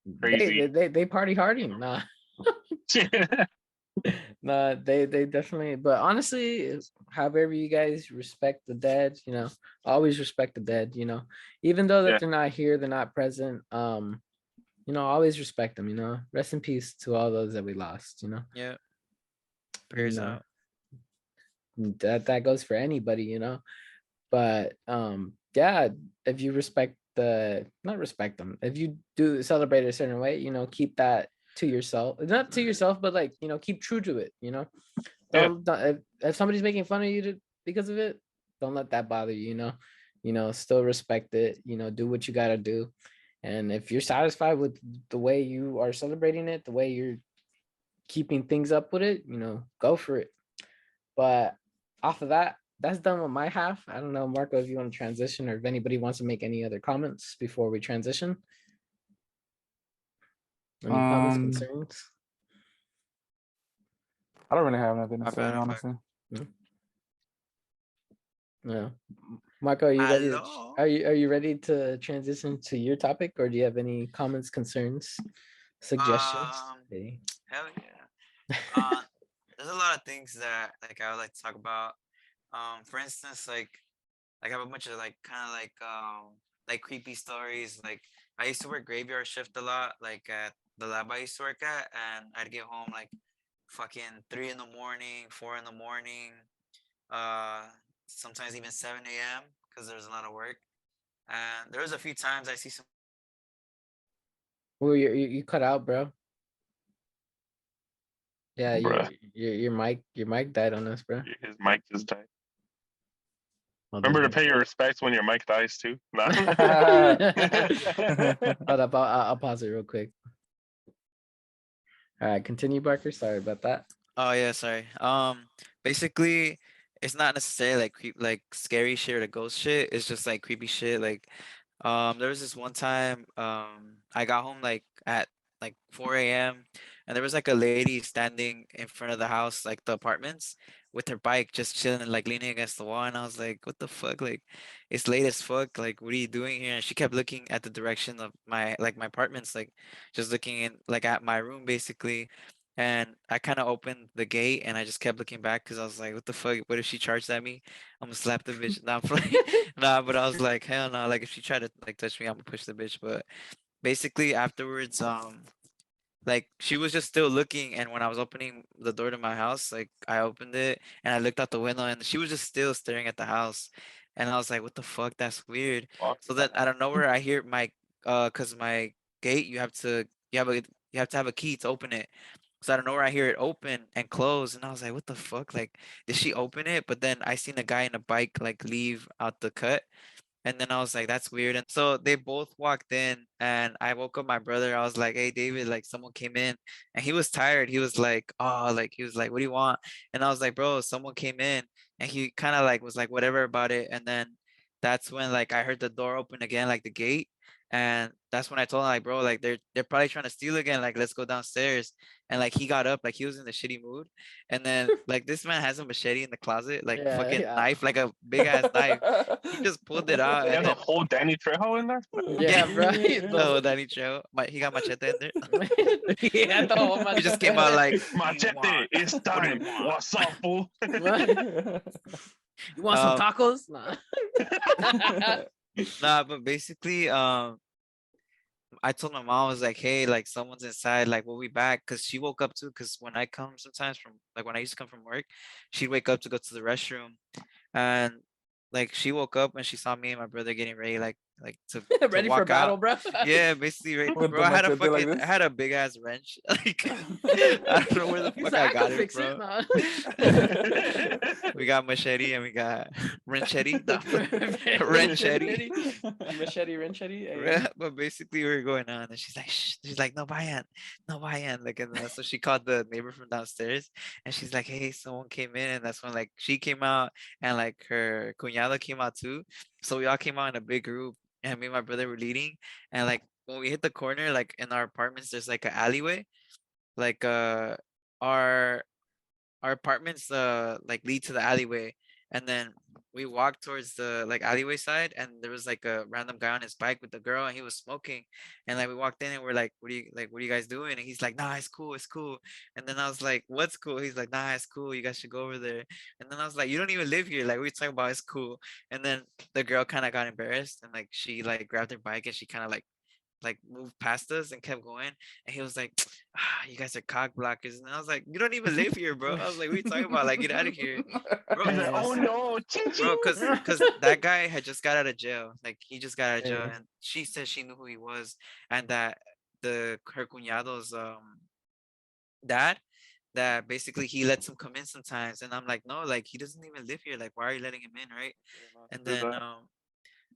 They crazy. they party hardy. Nah. Nah, they definitely, but honestly, however you guys respect the dead, always respect the dead, even though that Yeah. they're not here, they're not present, always respect them, rest in peace to all those that we lost, yeah, you prayers know out. that goes for anybody, but yeah, if you respect not respect them, if you do celebrate a certain way, keep that to yourself, not to yourself, but like, keep true to it, Yeah. don't if somebody's making fun of you because of it, don't let that bother you, still respect it, do what you got to do. And if you're satisfied with the way you are celebrating it, the way you're keeping things up with it, go for it. But off of that, that's done with my half. I don't know, Marco, if you want to transition or if anybody wants to make any other comments before we transition. Any comments, Um, concerns? I don't really have nothing to My say, bad, my bad. honestly. No. Marco, are you ready? Hello? Are you ready to transition to your topic, or do you have any comments, concerns, suggestions? Hey. Hell yeah. There's a lot of things that like I would like to talk about. For instance, like I have a bunch of like kind of like creepy stories. Like I used to work graveyard shift a lot, like at the lab I used to work at, and I'd get home like fucking 3 in the morning, 4 in the morning, uh, sometimes even 7 a.m. because there's a lot of work. And there was a few times I see some. Oh, you cut out, bro. Yeah, Bruh. your mic died on us, bro. His mic just died. Hold Remember to on. pay your respects when your mic dies too. Nah. Hold up, I'll pause it real quick. All right, continue, Barker. Sorry about that. Oh yeah, sorry. Basically, it's not necessarily like like scary shit or the ghost shit. It's just like creepy shit. Like, there was this one time, I got home like at like 4 a.m. and there was like a lady standing in front of the house, like the apartments, with her bike just chilling and like leaning against the wall. And I was like, what the fuck? Like, it's late as fuck. Like, what are you doing here? And she kept looking at the direction of my apartments, like just looking in like at my room basically. And I kind of opened the gate and I just kept looking back because I was like, what the fuck? What if she charged at me? I'm gonna slap the bitch. Nah, I'm playing. Nah, but I was like, hell no. Like, if she tried to like touch me, I'm gonna push the bitch. But basically afterwards, like she was just still looking, and when I was opening the door to my house, like I opened it and I looked out the window and she was just still staring at the house. And I was like, what the fuck? That's weird. Fuck So then out of nowhere I hear my cause my gate, you have to have a key to open it. So out of nowhere I hear it open and close, and I was like, what the fuck? Like, did she open it? But then I seen a guy in a bike like leave out the cut. And then I was like, that's weird. And so they both walked in and I woke up my brother. I was like, hey, David, like someone came in and he was tired. He was like, oh, like, he was like, what do you want? And I was like, bro, someone came in, and he kind of like was like, whatever about it. And then that's when like I heard the door open again, like the gate. And that's when I told him like, bro, like they're probably trying to steal again. Like, let's go downstairs. And like he got up, like he was in a shitty mood. And then like this man has a machete in the closet, like Yeah, fucking yeah. knife, like a big ass knife. He just pulled it out He and has a then whole Danny Trejo in there. Yeah, right. oh, Danny Trejo, he got machete in there. Yeah, the whole He just came out like, Machete, it's time. What's up, fool? You want some Um, tacos? Nah. nah, but basically, I told my mom, I was like, hey, like someone's inside, like we'll be back, because she woke up too. Because when I come sometimes from like when I used to come from work, she'd wake up to go to the restroom, and like she woke up and she saw me and my brother getting ready, like to Ready for walk battle, out. bro? Yeah, basically, right, With bro. the I had a machete like fucking, I this? had a big ass wrench. Like, I don't know where the He's fuck like, I I got can it, fix bro. it. Nah. We got machete and we got wrenchetti. No, wrenchetti. Machete, Renchetti. Yeah, but basically we were going on and she's like, shh. She's like, no vayan, no vayan. Like, and so she called the neighbor from downstairs and she's like, hey, someone came in. And that's when like she came out and like her cuñado came out too. So we all came out in a big group and me and my brother were leading. And like when we hit the corner, like in our apartments, there's like an alleyway. Like our our apartments like lead to the alleyway, and then we walked towards the like alleyway side, and there was like a random guy on his bike with the girl and he was smoking. And like we walked in and we're like, what are you guys doing? And he's like, nah, it's cool, it's cool. And then I was like, what's cool? He's like, nah, it's cool, you guys should go over there. And then I was like, you don't even live here, like, what are you talking about? It's cool. And then the girl kind of got embarrassed and like she like grabbed her bike and she kind of like moved past us and kept going. And he was like, you guys are cock blockers. And I was like, you don't even live here, bro. I was like, what are you talking about? Like, get out of here, bro. He's like, oh no, Bro, cause that guy had just got out of jail. Like, he just got out of jail, Yeah. and she said she knew who he was, and that her cuñado's dad, that basically he lets him come in sometimes. And I'm like, no, like he doesn't even live here. Like, why are you letting him in, right?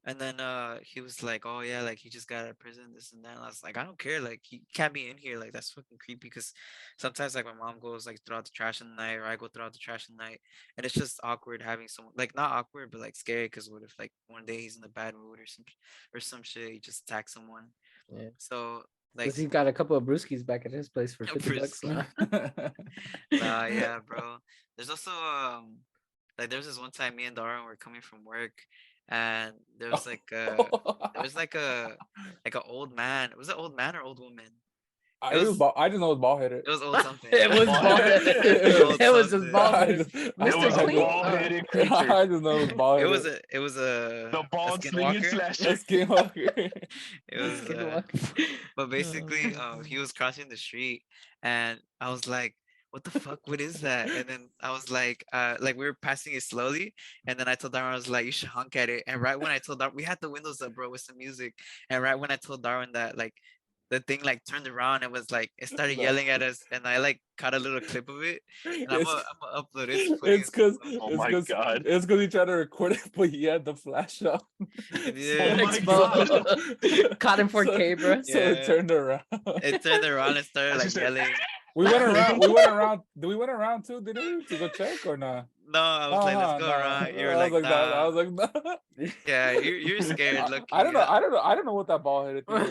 And then he was like, oh yeah, like he just got out of prison, this and that. And I was like, I don't care, like he can't be in here, like that's fucking creepy. Because sometimes like my mom goes like throughout the trash in the night, or I go throughout the trash in the night, and it's just awkward having someone, like not awkward but like scary, because what if like one day he's in a bad mood or some shit, he just attacks someone. Yeah. So like Because he got a couple of brewskis back at his place for $50. Nah. nah, yeah, bro. There's also like there was this one time me and Darwin were coming from work, and there was like an old man. Was it old man or old woman? I just know it was bald headed. It was old something. It was bald. It was just bald. Mr. Clean. bald-headed creature. I just know it was bald headed. It was a The bald skinwalker. slinging slasher. Skinwalker. It was but basically he was crossing the street and I was like, what the fuck, what is that? And then I was like we were passing it slowly, and then I told Darwin, I was like, you should honk at it. And right when I told Darwin, we had the windows up, bro, with some music, and right when I told Darwin that, like, the thing like turned around and was like, it started yelling at us, and I like caught a little clip of it, and I'm gonna upload it. It's because Oh my God. it's because he tried to record it, but he had the flash on. Yeah. Oh my Exposed. Caught in 4K, bro. So Yeah. it turned around. It turned around and started As you like said, yelling. We went around. We went around. We went around too, didn't we? To go check or not? No, I was like, let's go No. around. You were I like, was like, nah. I nah. was like, nah. Yeah, you're scared. Look, I don't know. I don't know what that ball headed thing was.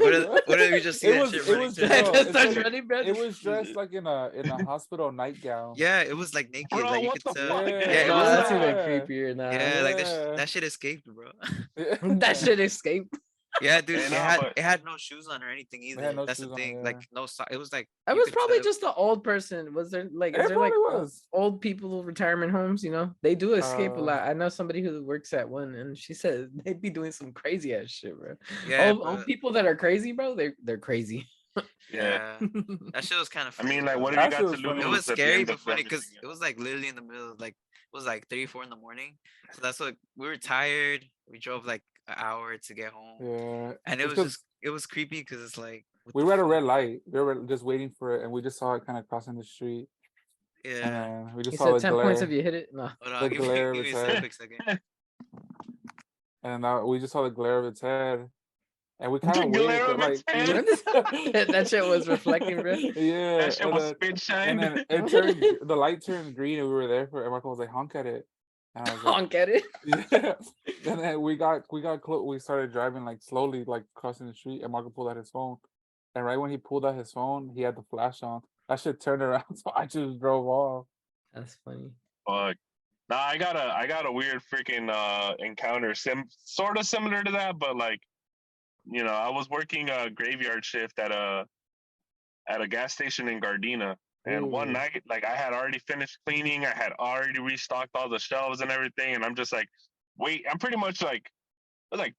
What if you just see It that was. shit It running was. to the No, door? Just it starts said running, bro. it was dressed like in a hospital nightgown. Yeah, it was like naked. Bro, Like you what could the tell. fuck? Yeah. Yeah, it No, was that's like, even Yeah. creepier now. yeah, like Yeah. that shit escaped, bro. That shit escaped. Yeah, dude, Hey, nah, but it had no shoes on or anything It either. had no That's the shoes on, thing. yeah. Like no sock. It was like It you was could probably tell. just an old person. Was there like It is there like probably was. old people retirement homes? You know, they do escape a Uh, lot. I know somebody who works at one, and she said they'd be doing some crazy ass shit, bro. Yeah, Old but people that are crazy, bro. They're crazy. yeah, that shit was kind of I funny. mean, like, though. what have you That got shit to was funny. lose? It was at the scary end but of funny everything, because it was like literally in the middle of like it was like 3-4 in the morning. So that's what we were tired. We drove like an hour to get home, yeah. and It's because it was creepy because it's like what we the were at a fuck? red light. We were just waiting for it, and we just saw it kind of crossing the street, and Yeah. then we just He saw said the 10 points if glare, you hit it. No. Hold on, the give me glare of give me its a head, quick second. and we just saw the glare of its head, and we kind The of waited, glare but of like, its head. That shit was reflecting, bro. yeah, That shit was spit and shine. then it turned, the light turned green, and we were there for it. And Marco was like, honk at it, and I was like, Honk at it. yeah. And then we got close. We started driving like slowly, like crossing the street, and Marco pulled out his phone. And right when he pulled out his phone, he had the flash on. That shit turned around, so I just drove off. That's funny. Fuck. Nah, I got a weird freaking encounter, sort of similar to that, but like, I was working a graveyard shift at a gas station in Gardena, and one Ooh. night, like, I had already finished cleaning, I had already restocked all the shelves and everything, and I'm just like, wait, I'm pretty much like, it was like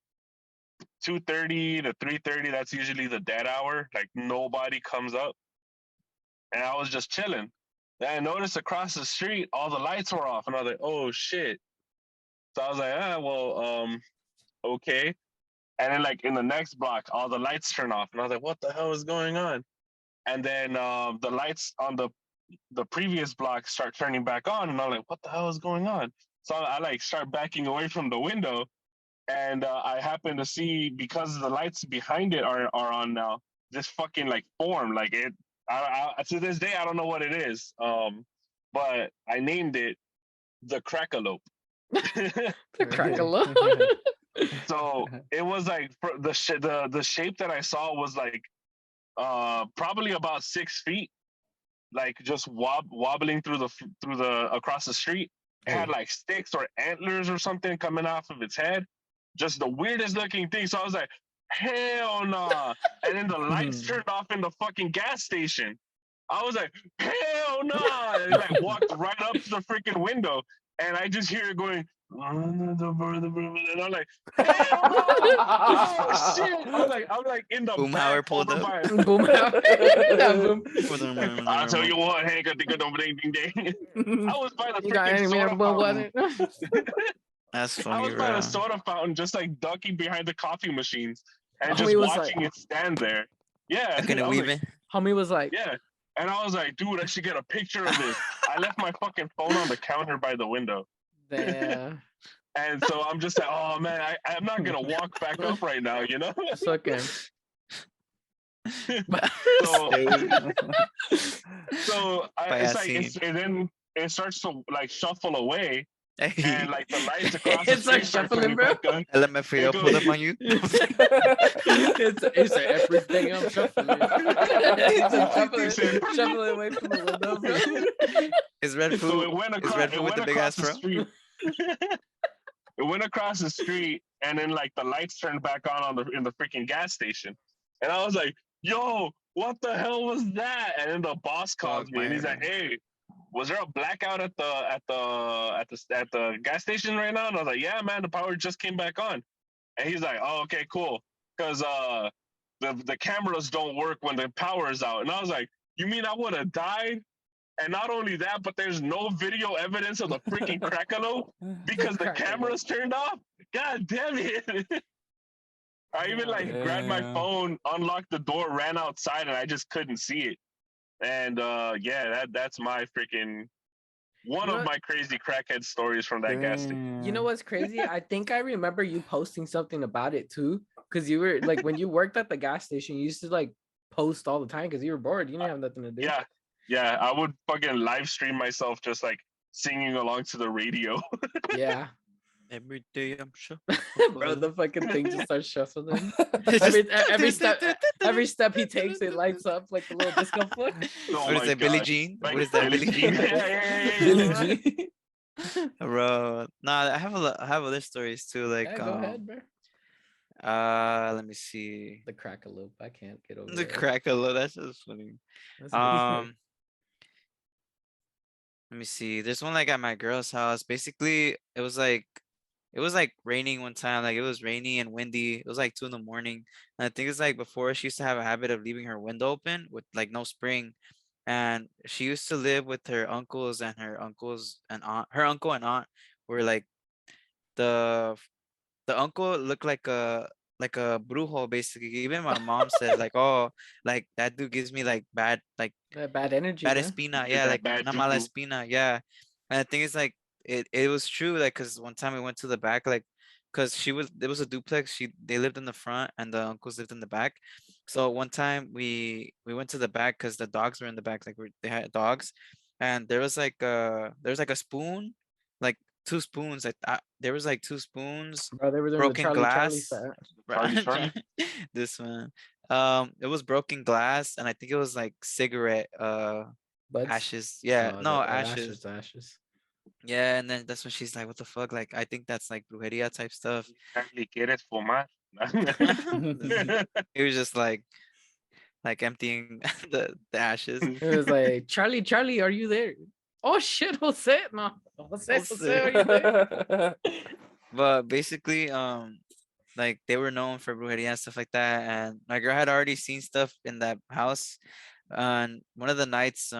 2:30 to 3:30. That's usually the dead hour. Like nobody comes up, and I was just chilling. Then I noticed across the street all the lights were off, and I was like, "Oh shit!" So I was like, okay." And then like in the next block, all the lights turn off, and I was like, "What the hell is going on?" And then the lights on the previous block start turning back on, and I'm like, "What the hell is going on?" So I like start backing away from the window, and I happen to see, because the lights behind it are on now, this fucking like form, like it. To this day I don't know what it is, but I named it the Crackalope. The crackalope. So it was like the shape that I saw was like probably about 6 feet, like just wobbling through the across the street. It had like sticks or antlers or something coming off of its head. Just the weirdest looking thing. So I was like, hell nah. And then the lights turned off in the fucking gas station. I was like, hell nah. And it like walked right up to the freaking window. And I just hear it going, and I'm like, hell no! Oh shit! I'm like in the Boomhauer back pulled over up. by. Boom. Yeah, boom. I'll tell you what, Hank, I was by the You got freaking any soda man, what fountain. That's I funny, was by bro. the soda fountain, just like ducking behind the coffee machines and Homie just was watching it stand there. Yeah, I couldn't I was weave like, it. Homie was like, yeah. And I was like, dude, I should get a picture of this. I left my fucking phone on the counter by the window. damn. And so I'm just like, oh man, I'm not gonna walk back up right now, you know? It's okay. So it's like and then it starts to like shuffle away, and like the lights across the It's like street start shuffling, turning bro. back on. LMFAO pulled up on you. It's everything I'm shuffling. It's like shuffling away from the window, bro. Is Red So Food? it went Is across. Red It Food with went the big across ass the fro? street. It went across the street, and then like the lights turned back on in the freaking gas station, and I was like, "Yo, what the hell was that?" And then the boss calls me, and he's like, "Hey, was there a blackout at the gas station right now?" And I was like, "Yeah, man, the power just came back on." And he's like, "Oh, okay, cool, because the cameras don't work when the power is out." And I was like, "You mean I would have died?" And not only that, but there's no video evidence of the freaking Crackalope because the cameras turned off. God damn it. I even like grabbed my phone, unlocked the door, ran outside, and I just couldn't see it. And yeah, that's my freaking one of my crazy crackhead stories from that gas station. You know what's crazy? I think I remember you posting something about it too. Cause you were like when you worked at the gas station, you used to like post all the time because you were bored. You didn't have nothing to do. Yeah. Yeah, I would fucking live stream myself just like singing along to the radio. Yeah. Every day I'm sure. Bro, the fucking thing just starts shuffling. It's Every just- every step he takes, it lights up like a little disco foot. Oh What is my that, Billie God. Jean? Like What is that, Billie Billie Jean. Jean? Yeah. Billie Right. Jean. Bro, nah, I have other stories too. Like, Yeah, go ahead, bro. let me see. The crack a loop. I can't get over The that. crack a lot. That's just funny. That's a good story. Let me see. There's one like at my girl's house. Basically, it was like raining one time. Like it was rainy and windy. It was like 2 in the morning. And I think it's like before she used to have a habit of leaving her window open with like no spring. And she used to live with her uncles and her uncles and aunt. Her uncle and aunt were like the the uncle looked like a brujo basically. Even my mom said like, oh, like that dude gives me like Bad energy, bad man. espina, Get yeah, that like bad una mala juju. espina, yeah. And the thing is like it was true, like, cause one time we went to the back, like, cause there was a duplex. They lived in the front and the uncles lived in the back. So one time we went to the back cause the dogs were in the back, like they had dogs, and there was like a spoon, like two spoons, like there was like two spoons, Bro, they were doing the broken Charlie glass. set. Charlie. This one, it was broken glass, and I think it was like cigarette Buds. ashes. Yeah, Oh, no, ashes, ashes. ashes. Yeah, and then that's when she's like, "What the fuck?" Like, I think that's like brujeria type stuff. Charlie, ¿quieres fumar? He was just like emptying the ashes. It was like, Charlie, are you there? Oh shit, Jose. No, Jose, Jose. are you there? But basically, like they were known for brujeria and stuff like that, and my girl had already seen stuff in that house. And one of the nights,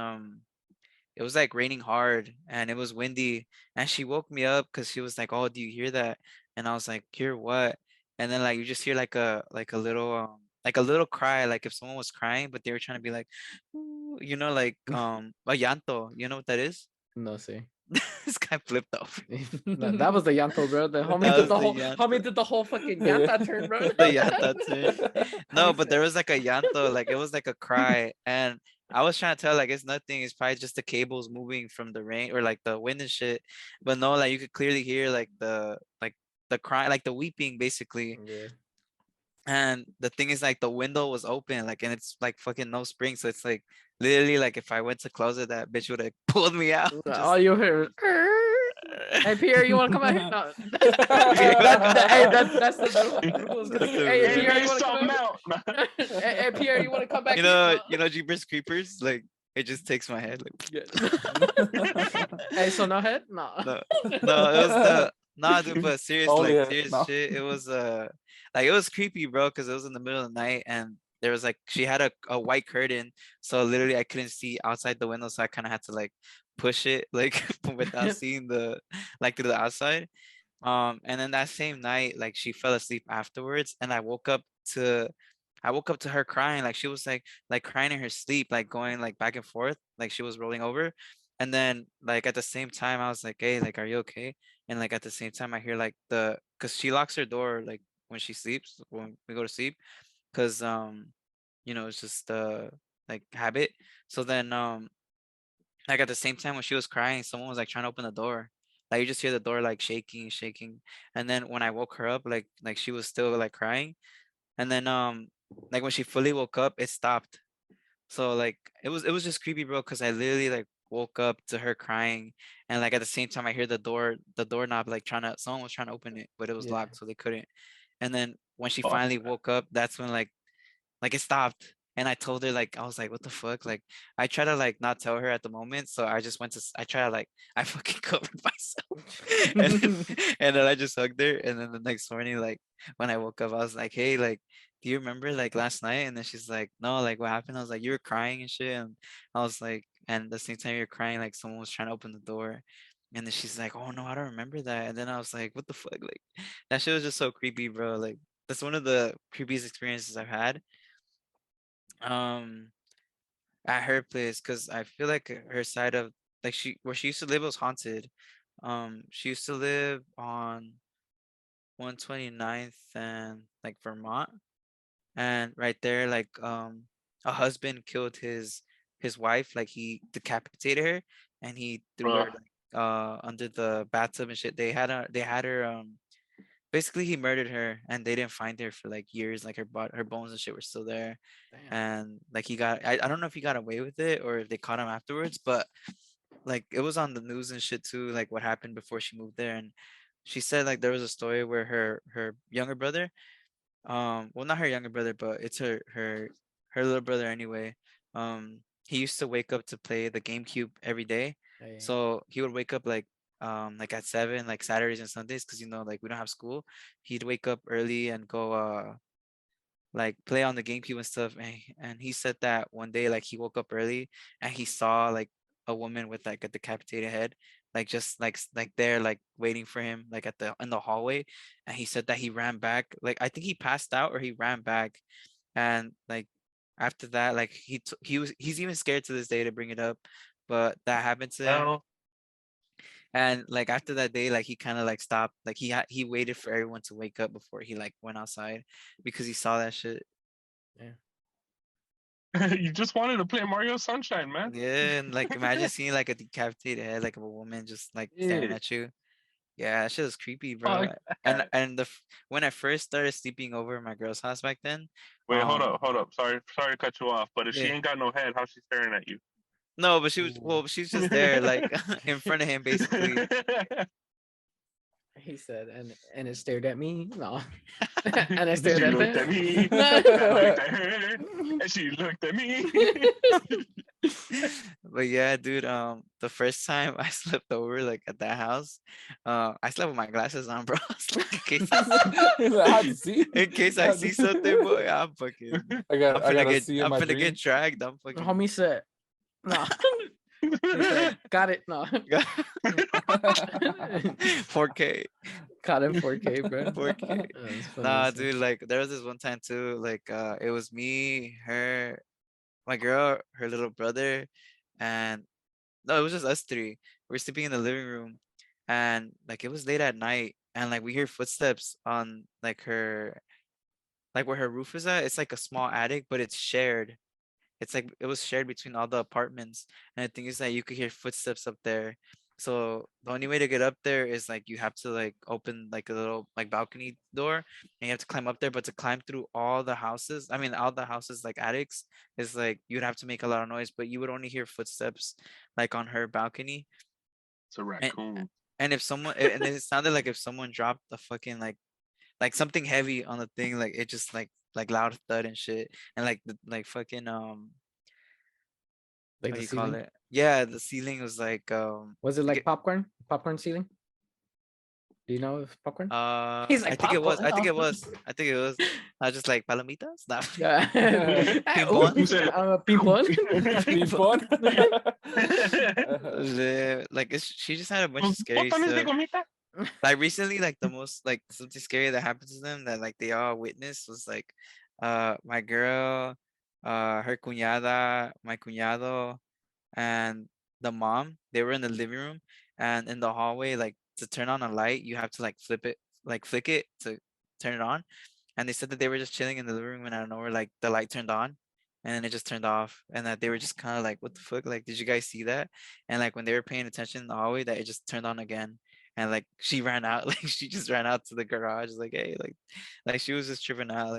it was like raining hard and it was windy, and she woke me up because she was like, "Oh, do you hear that?" And I was like, "Hear what?" And then like you just hear like a little cry, like if someone was crying but they were trying to be like, "Ooh," like a llanto. You know what that is? No, see. This guy flipped off. That was the llanto, bro. The homie That did was the the whole llanto. homie did the whole fucking llanta turn, bro. The llanta turn. No, Homie but said- there was like a llanto, like it was like a cry, and I was trying to tell like it's nothing. It's probably just the cables moving from the rain or like the wind and shit. But no, like you could clearly hear like the cry, like the weeping basically. Yeah. And the thing is like the window was open, like, and it's like fucking no spring, so it's like literally like if I went to close it, that bitch would have pulled me out. All you hear is, hey Pierre, you want to come out here? No. That's the rules gonna get. Hey Hey, Pierre, you Make want to come something out? out. Hey Pierre, you want to come back you here? know Jeepers Creepers, like it just takes my head like Hey, so no head? No. no, no, it was the nah, dude. But serious, Only like it, serious no. shit. It was like it was creepy, bro, because it was in the middle of the night, and there was like she had a white curtain, so literally I couldn't see outside the window, so I kind of had to like push it like without seeing the like through the outside. And then that same night, like she fell asleep afterwards, and I woke up to her crying, like she was like crying in her sleep, like going like back and forth, like she was rolling over. And then like at the same time, I was like, "Hey, like, are you okay?" And like at the same time, I hear like cause she locks her door like when she sleeps, when we go to sleep, cause it's just like habit. So then like at the same time when she was crying, someone was like trying to open the door. Like you just hear the door like shaking, shaking. And then when I woke her up, like she was still like crying. And then like when she fully woke up, it stopped. So like it was just creepy, bro, because I literally like woke up to her crying, and like at the same time I hear the doorknob like someone was trying to open it, but it was Yeah. locked, so they couldn't. And then when she Oh, finally woke up, that's when like it stopped. And I told her, like, I was like, what the fuck? Like I try to like not tell her at the moment, so I just I try to like I fucking covered myself. And then I just hugged her. And then the next morning, like when I woke up, I was like, hey, like, do you remember like last night? And then she's like, no, like what happened? I was like, you were crying and shit. And I was like, and at the same time you're crying, like someone was trying to open the door. And then she's like, oh no, I don't remember that. And then I was like, what the fuck? Like that shit was just so creepy, bro. Like that's one of the creepiest experiences I've had. Um, at her place, because I feel like her side of like where she used to live was haunted. She used to live on 129th and like Vermont, and right there, like a husband killed his his wife, like he decapitated her and he threw her under the bathtub and shit. They had her basically he murdered her and they didn't find her for like years. Like her bones and shit were still there. Damn. And like I don't know if he got away with it or if they caught him afterwards, but like it was on the news and shit too, like what happened before she moved there. And she said like there was a story where her younger brother, well not her younger brother, but it's her little brother anyway. He used to wake up to play the GameCube every day. Hey. So he would wake up like at 7, like Saturdays and Sundays, because like we don't have school. He'd wake up early and go like play on the GameCube and stuff. And he said that one day like he woke up early and he saw like a woman with like a decapitated head, like just like there like waiting for him like in the hallway. And he said that he ran back, like I think he passed out or he ran back. And like after that, like he's even scared to this day to bring it up, but that happened to him. And like after that day, like he kind of like stopped, like he waited for everyone to wake up before he like went outside because he saw that shit. You just wanted to play Mario Sunshine, man. Yeah, and like imagine seeing like a decapitated head like of a woman just like staring at you. Yeah, that shit was creepy, bro. And when I first started sleeping over at my girl's house back then. Wait, hold up. Sorry to cut you off, but if she Yeah. ain't got no head, how's she staring at you? No, but she's just there, like in front of him, basically. He said, and it stared at me. No, and I stared She at looked them. at me. I looked at her, and she looked at me. But yeah, dude, the first time I slept over like at that house, I slept with my glasses on, bro. In case I see something, boy, I'm fucking I gotta see in I'm my finna dream. get dragged. I'm fucking Homie said, no. He said, got it. No. 4K. Caught in 4K, bro. 4K. That's funny Nah, as fuck. dude, like there was this one time too, like it was me, her, my girl, her little brother, and no, it was just us three. We were sleeping in the living room, and like it was late at night, and like we hear footsteps on like where her roof is at. It's like a small attic, but it's shared. It's like it was shared between all the apartments. And the thing is that you could hear footsteps up there. So the only way to get up there is like you have to like open like a little like balcony door and you have to climb up there. But to climb through all the houses, I mean all the houses like attics, is like you'd have to make a lot of noise, but you would only hear footsteps like on her balcony. It's a raccoon. And if someone and it sounded like if someone dropped the fucking like something heavy on the thing, like it just like loud thud and shit. And like like fucking Like what do the you call ceiling? it? Yeah, the ceiling was like Was it like popcorn? Popcorn ceiling? Do you know if popcorn? He's like, I think it was. I think it popcorn. was. I think it was. I was just like palomitas. Nah. Yeah. Pimpon? Pimpon? Pimpon? Like she just had a bunch of scary stuff. Like recently, like the most like something scary that happened to them that like they all witnessed was like my girl, her cuñada, my cuñado, and the mom. They were in the living room, and in the hallway, like to turn on a light you have to like flick it to turn it on. And they said that they were just chilling in the living room and I don't know where like the light turned on and then it just turned off, and that they were just kind of like, what the fuck, like did you guys see that? And like when they were paying attention in the hallway, that it just turned on again. And like she ran out, like she just ran out to the garage, like hey, like she was just tripping out,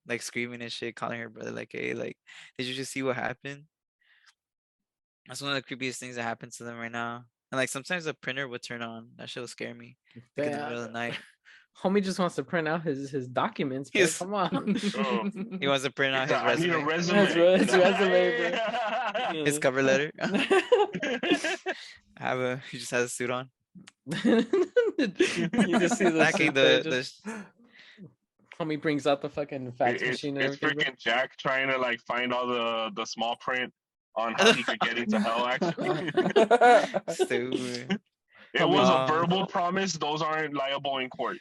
like screaming and shit, calling her brother, like hey, like did you just see what happened? That's one of the creepiest things that happens to them right now. And like sometimes the printer would turn on. That shit will scare me. Like in the middle of the night. Homie just wants to print out his documents, bro. Yes. Come on. He wants to print out his I need a resume. resume. His resume, bro. His cover letter. He just has a suit on. You just see the Lacking suit there, the just- Homie brings out the fucking fax It's machine and everything. bro. freaking Jack trying to like find all the small print on how he could get into hell. Actually, stupid. it was a Um, verbal promise. Those aren't liable in court.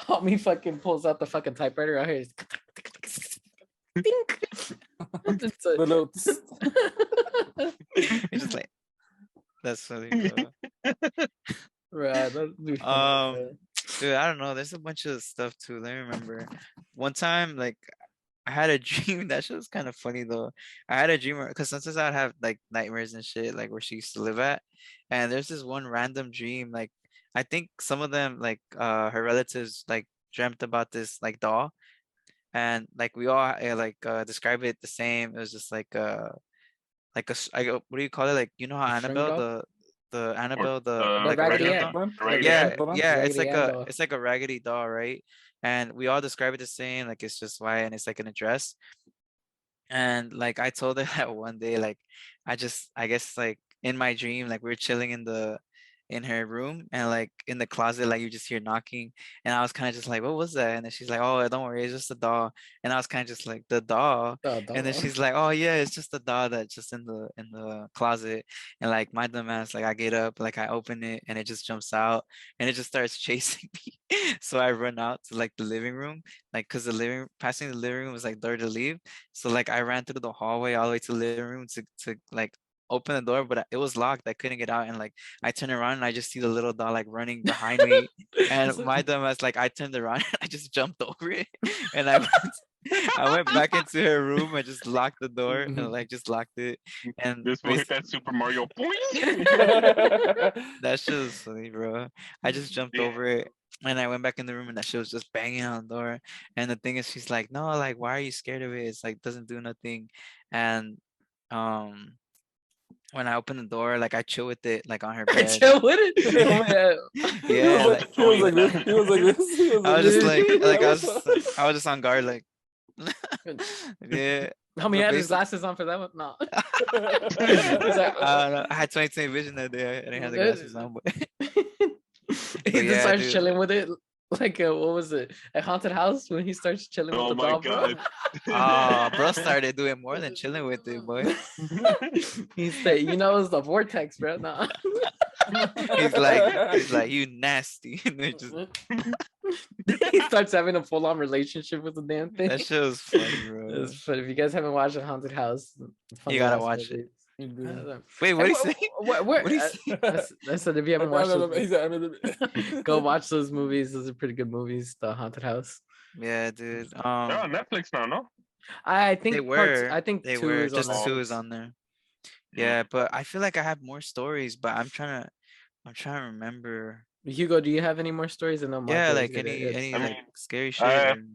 Homie fucking pulls out the fucking typewriter out here. Dink. It's a- Little It's just like that's funny, bro. Right, that'd be funny, bro. Dude, I don't know. There's a bunch of stuff too. Let me remember. One time, like I had a dream. That shit was kind of funny though. I had a dream because sometimes I'd have like nightmares and shit, like where she used to live at. And there's this one random dream. Like I think some of them, like her relatives, like dreamt about this like doll, and like we all describe it the same. It was just what do you call it? Like you know how A shrink Annabelle doll? the Or Annabelle the The like a Raggedy regular Ann. doll. Glenn? the Raggedy Yeah, Ann. Glenn? yeah, Raggedy Ann doll. it's like a raggedy doll, right? And we all describe it the same, like it's just white and it's like in a dress. And like I told her that one day, like I guess like in my dream, like we were chilling in her room and like in the closet, like you just hear knocking. And I was kind of just like, what was that? And then she's like, oh, don't worry, it's just a doll. And I was kind of just like, the doll. The And then doll. she's like, oh yeah, it's just a doll that's just in the closet. And like my dumb ass, like I get up, like I open it and it just jumps out and it just starts chasing me. So I run out to like the living room, like because passing the living room was like door to leave. So like I ran through the hallway all the way to the living room to like open the door, but it was locked. I couldn't get out, and like I turned around and I just see the little dog like running behind me, and my dumbass like I turned around and I just jumped over it, and I went back into her room and just locked the door and like just locked it, and This will hit that Super Mario point. that shit was funny, bro. I just jumped Yeah. over it. And I went back in the room and that shit was just banging on the door. And the thing is, she's like, no, like, why are you scared of it? It's like, doesn't do nothing. And um, when I opened the door, like, I chill with it, like, on her I bed. chill with it. Yeah, like, He was like this. He was like this. He was I like was just this. like, What's up? I was just on guard, like, yeah. Homie But had his basically, glasses on for that one. No. I don't know. I had 20/20 vision that day. I didn't have the glasses on, but He just yeah, starts dude. chilling with it. Like what was it? A haunted house when he starts chilling Oh with the my doll, bro. god. Bro started doing more than chilling with it, boy. He said, you know, it's the vortex, bro. Nah. He's like, you nasty. And it just, He starts having a full-on relationship with the damn thing. that shit was funny, bro. It's funny. If you guys haven't watched a haunted house, funny gotta ass watch movie. Wait, what do you say? What do you say? I said if you haven't watched those, He's like, go watch those movies. Those are pretty good movies. The Haunted House. Yeah, dude. They're on Netflix now, no? I think They parts. were. I think They two were. is on Just two is Netflix. on there. Yeah, but I feel like I have more stories, but I'm trying to remember. Hugo, do you have any more stories? I know Marco Yeah, was like good at it. any I like mean, scary shit. I- Or anything.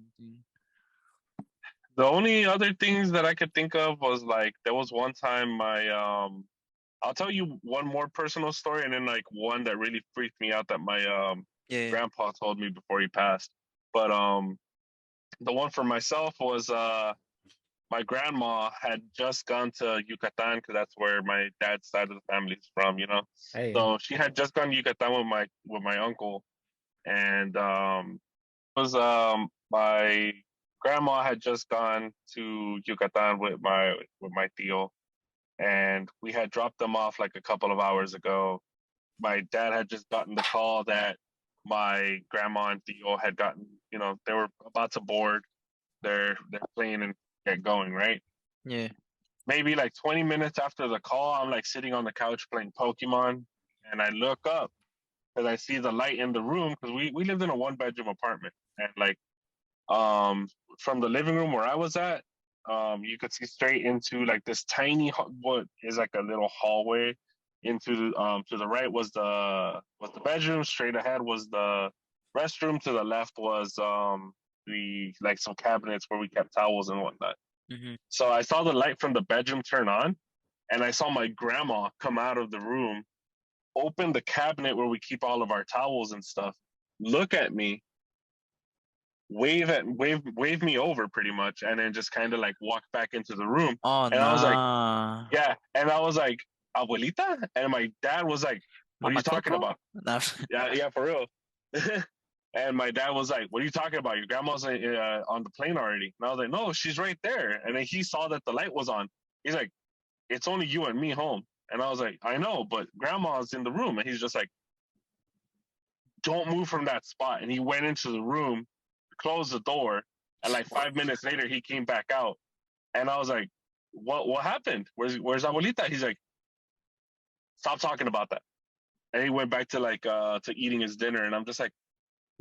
The only other things that I could think of was like there was one time I'll tell you one more personal story and then like one that really freaked me out that my Yeah. grandpa told me before he passed. But the one for myself was my grandma had just gone to Yucatan because that's where my dad's side of the family is from, you know. Hey, So she had just gone to Yucatan with my uncle, and it was my grandma had just gone to Yucatan with my tío, and we had dropped them off like a couple of hours ago. My dad had just gotten the call that my grandma and tío had gotten, you know, they were about to board their plane and get going, right? Yeah. Maybe like 20 minutes after the call, I'm like sitting on the couch playing Pokemon, and I look up because I see the light in the room because we lived in a 1-bedroom apartment, and like from the living room where I was at, you could see straight into like this tiny what is like a little hallway into to the right was the bedroom, straight ahead was the restroom, to the left was the like some cabinets where we kept towels and whatnot. Mm-hmm. So I saw the light from the bedroom turn on, and I saw my grandma come out of the room, open the cabinet where we keep all of our towels and stuff, look at me, wave me over pretty much, and then just kind of like walk back into the room. Oh, And I was like, nah. yeah, and I was like, abuelita, and my dad was like, what are you talking Mama about? Nah. Yeah, for real. And my dad was like, what are you talking about? Your grandma's on the plane already. And I was like, no, she's right there. And then he saw that the light was on. He's like, it's only you and me home. And I was like, I know, but grandma's in the room. And he's just like, don't move from that spot. And he went into the room, closed the door, and like 5 minutes later he came back out. And I was like, what happened? Where's abuelita? He's like, stop talking about that. And he went back to like to eating his dinner. And I'm just like,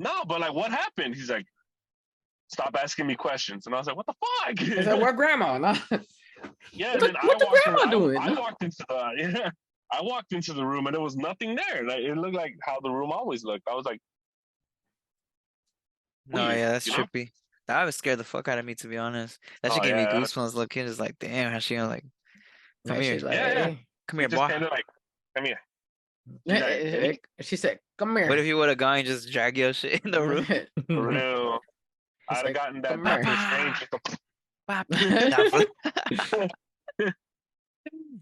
no, but like what happened? He's like, stop asking me questions. And I was like, what the fuck? Is that where grandma? No. Yeah, What and the, then what the grandma doing? I walked into the yeah, I walked into the room and there was nothing there. Like, it looked like how the room always looked. I was like, No, weird, yeah, that's you know? trippy. That would scare the fuck out of me, to be honest. That should Oh give me yeah, goosebumps looking, just like, damn, how she gonna like, come And here, she's like, yeah, yeah. hey. come He here, just boy. kind of like, come here. She's like, "Hey, She said, come here. What if you would have gone and just drag your shit in the room? for real. He's I'd have like, gotten that "Come here." Doctor Strange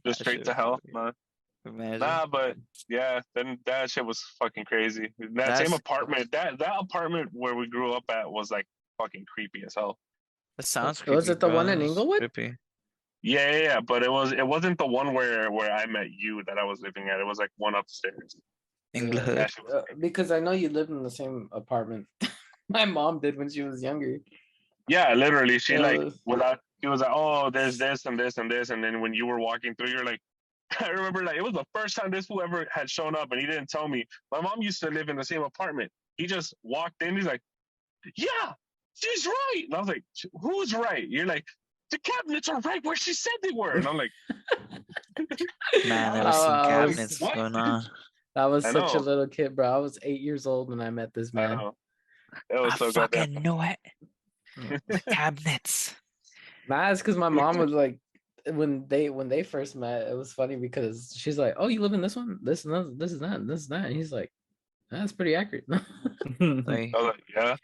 just straight to hell. Nah. Imagine. Nah, but yeah, then that shit was fucking crazy. That same That's- apartment, that apartment where we grew up at was like fucking creepy as hell. That sounds creepy. Was it the bro. one in That's Inglewood? Trippy. Yeah, but it wasn't the one where I met you that I was living at. It was like one upstairs. Inglewood. That shit was creepy. Because I know you lived in the same apartment. My mom did when she was younger. Yeah, literally. She like Uh, without he was like, oh, there's this and this and this, and then when you were walking through, you're like, I remember like it was the first time this fool ever had shown up, and he didn't tell me. My mom used to live in the same apartment. He just walked in. He's like, yeah, she's right, and I was like, who's right? You're like, the cabinets are right where she said they were, and I'm like, Man, there was some I was- cabinets What? going on. I was I such a know. little kid, bro. I was 8 years old when I met this I man. know. It was I so goddamn. fucking knew it. The cabinets. Nah, it's because my mom was like, when they first met, it was funny because she's like, "Oh, you live in this one? This and that, this is that, and this is that," and he's like, "That's pretty accurate." Like, I was like, yeah.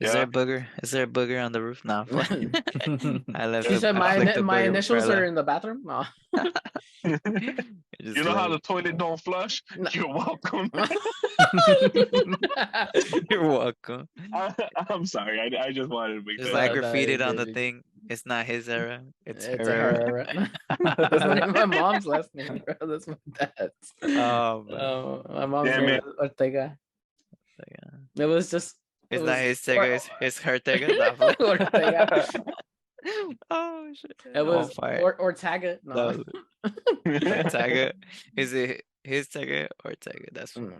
is there a booger? Is there a booger on the roof? Nah, I'm playing. I left. She said, I flicked the my booger initials before I are left. in the bathroom." No. It just You know how the like, toilet don't flush? No. You're welcome. you're welcome. I'm sorry. I just wanted to make Just that. like No, graffitied you're on the good. thing. It's not his era. It's It's her a era. her. That's not even my mom's last name, bro. That's my dad's. Oh, man. My mom's Damn name it. is Ortega. Yeah. It was just. It's it not was his Tega, it's her Tega. Nah, I'm playing. Ortega. Oh shit. It was fire. Ortega. No. No. Ortega. Is it his Tega or Tega? That's No.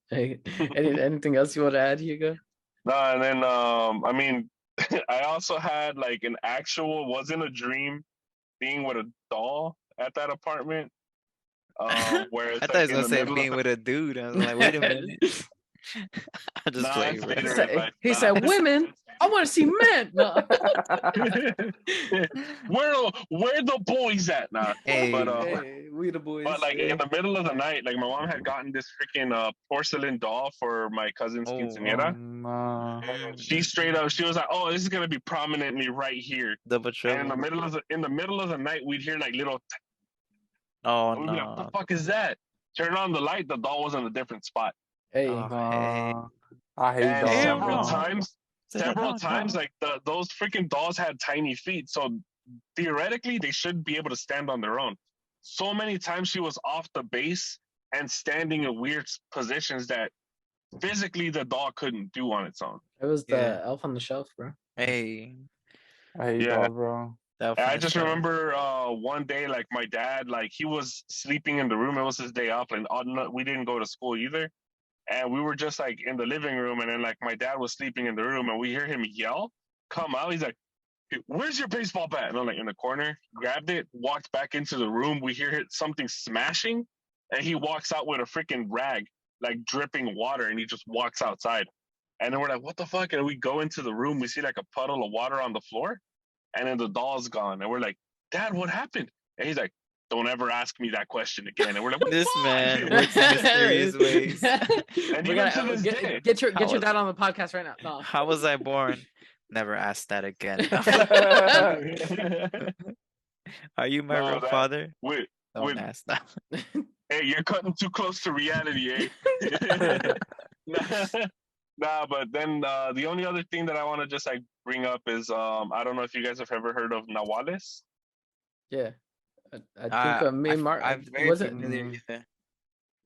Hey, anything else you want to add, Hugo? No, and then I mean, I also had like an actual, wasn't a dream, being with a doll at that apartment. Where it's I thought like he was gonna say being with a dude. I was like, wait a minute. I just Nah, playing, it's bro. later in life. He Nah. said, "Women, I want to see men." No. where the boys at? Nah, Hey, but Hey, we the boys. But like in the middle of the night, like my mom had gotten this freaking porcelain doll for my cousin's Oh, quinceañera. No. And she straight up, she was like, "Oh, this is gonna be prominently right here." double And in the trouble. middle of the night, we'd hear like little. Oh We'd be like, "What no. the fuck is that?" Turn on the light, the doll was in a different spot. Hey, Oh, hey. I hate And dolls. several no. times, No. like those freaking dolls had tiny feet, so theoretically they should be able to stand on their own. So many times she was off the base and standing in weird positions that physically the doll couldn't do on its own. it was the Yeah. elf on the shelf, bro. Hey. I hate Yeah. dolls, bro. That And I fucking just sucks. remember one day, like my dad, like he was sleeping in the room. It was his day off, and we didn't go to school either. And we were just like in the living room, and then like my dad was sleeping in the room, and we hear him yell, "Come out!" He's like, "Where's your baseball bat?" And I'm like in the corner, grabbed it, walked back into the room. We hear something smashing, and he walks out with a freaking rag, like dripping water, and he just walks outside. And then we're like, "What the fuck?" And we go into the room, we see like a puddle of water on the floor, and then the doll's gone. And we're like, "Dad, what happened?" And he's like, "Don't ever ask me that question again." And we're like, "What This the fuck?" man works in mysterious ways. And We even to gotta this day, get your How was dad on the podcast right now. No. How was I born? Never ask that again. Are you my No, real that- father? wait, Don't wait. ask that. Hey, you're cutting too close to reality, eh? Nah, but then the only other thing that I want to just like bring up is I don't know if you guys have ever heard of nahuales. Yeah. I think me and Mark I'm very was it. familiar. Yeah.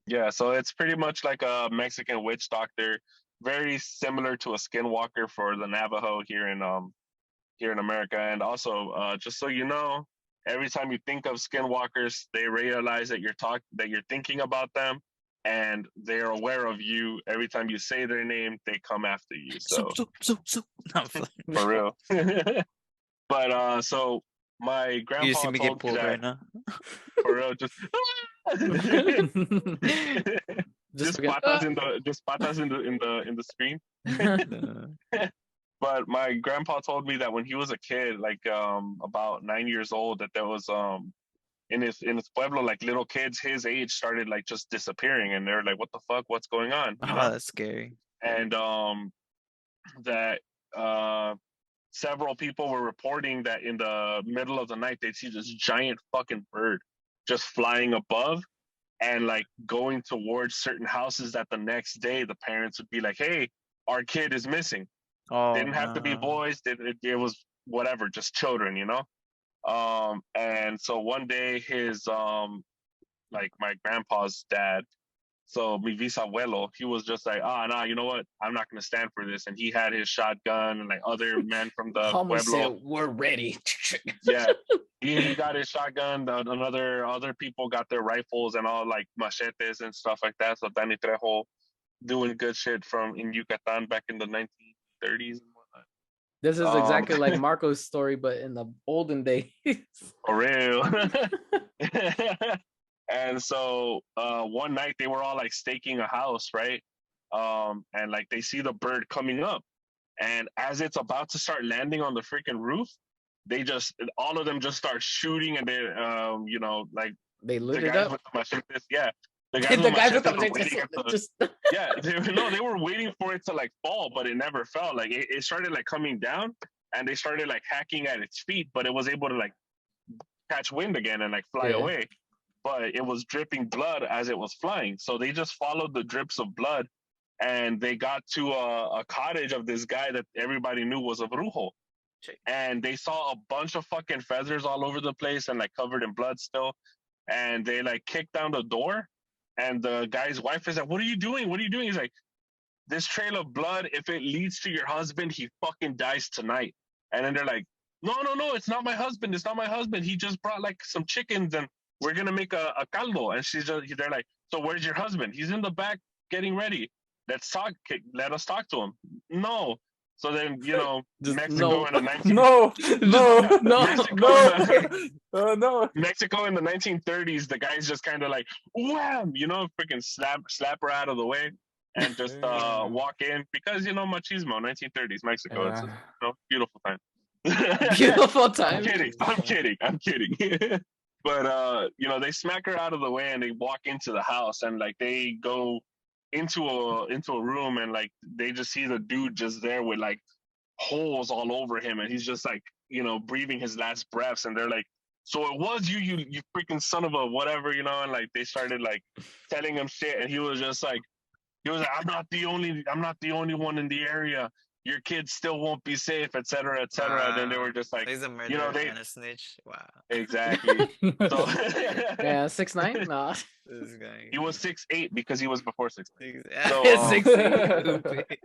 Yeah, so it's pretty much like a Mexican witch doctor, very similar to a skinwalker for the Navajo here in America. And also, just so you know, every time you think of skinwalkers, they realize that you're thinking about them. and they're aware of you. Every time you say their name, they come after you. So Soup. No, I'm playing. for real. But so my You grandpa see me get told me pulled that right now. for real, just Just just fucking, patas in the screen. But my grandpa told me that when he was a kid, like about 9 years old, that there was in his pueblo, like little kids his age started like just disappearing, and they're like, "What the fuck? What's going on?" You Oh, know? that's scary. And that several people were reporting that in the middle of the night they'd see this giant fucking bird just flying above and like going towards certain houses, that the next day the parents would be like, "Hey, our kid is missing." Oh, Didn't have to be no. boys. It was whatever, just children, you know. And so one day his like my grandpa's dad, so mi bisabuelo, he was just like, nah, you know what? I'm not gonna stand for this. And he had his shotgun, and like other men from the Homie pueblo, said, "We're ready." yeah, he got his shotgun. Other people got their rifles and all like machetes and stuff like that. So Danny Trejo doing good shit from in Yucatan back in the 1930s and whatnot. This is exactly like Marco's story, but in the olden days. For real. And so one night they were all like staking a house, right? And like they see the bird coming up, and as it's about to start landing on the freaking roof, all of them just start shooting, and they you know, like They the lit it guys up. with the machetes, yeah, the The guys with the machetes were waiting at the, just yeah, they were waiting for it to like fall, but it never fell. Like it started like coming down, and they started like hacking at its feet, but it was able to like catch wind again and like fly away. But it was dripping blood as it was flying. So they just followed the drips of blood, and they got to a cottage of this guy that everybody knew was a brujo. And they saw a bunch of fucking feathers all over the place and like covered in blood still. And they like kicked down the door, and the guy's wife is like, "What are you doing? What are you doing?" He's like, "This trail of blood, if it leads to your husband, he fucking dies tonight." And then they're like, "No, it's not my husband. It's not my husband. He just brought like some chickens and we're gonna make a caldo." And they're like, "So where's your husband?" "He's in the back getting ready. Let's talk. Let us talk to him." "No." So then, you know, Just Mexico in the 1930s, the guy's just kind of like, wham, you know, freaking slap her out of the way and just walk in, because, you know, machismo, 1930s Mexico. It's a beautiful time. Beautiful time. I'm kidding. But you know, they smack her out of the way and they walk into the house, and like they go into a room, and like they just see the dude just there with like holes all over him, and he's just like, you know, breathing his last breaths, and they're like, "So it was you freaking son of a whatever," you know. And like they started like telling him shit, and he was like, "I'm not the only one in the area. Your kids still won't be safe, etc., etc." Wow. And then they were just like, He's a murderer, you know, and a snitch. Wow. Exactly. So Yeah, 6'9"? Nah. This guy. he was 6'8" because he was before 6'9". So, 6'8".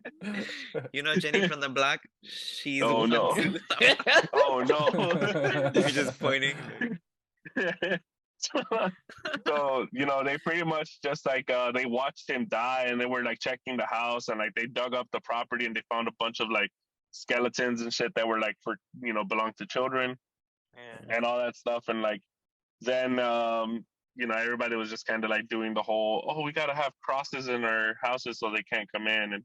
You know Jenny from the block? She's Oh, one no. too. Oh no. You're just pointing. So, you know, they pretty much just like they watched him die, and they were like checking the house, and like they dug up the property, and they found a bunch of like skeletons and shit that were like for, you know, belonged to children and all that stuff. And like then you know, everybody was just kind of like doing the whole, "Oh, we gotta have crosses in our houses so they can't come in." And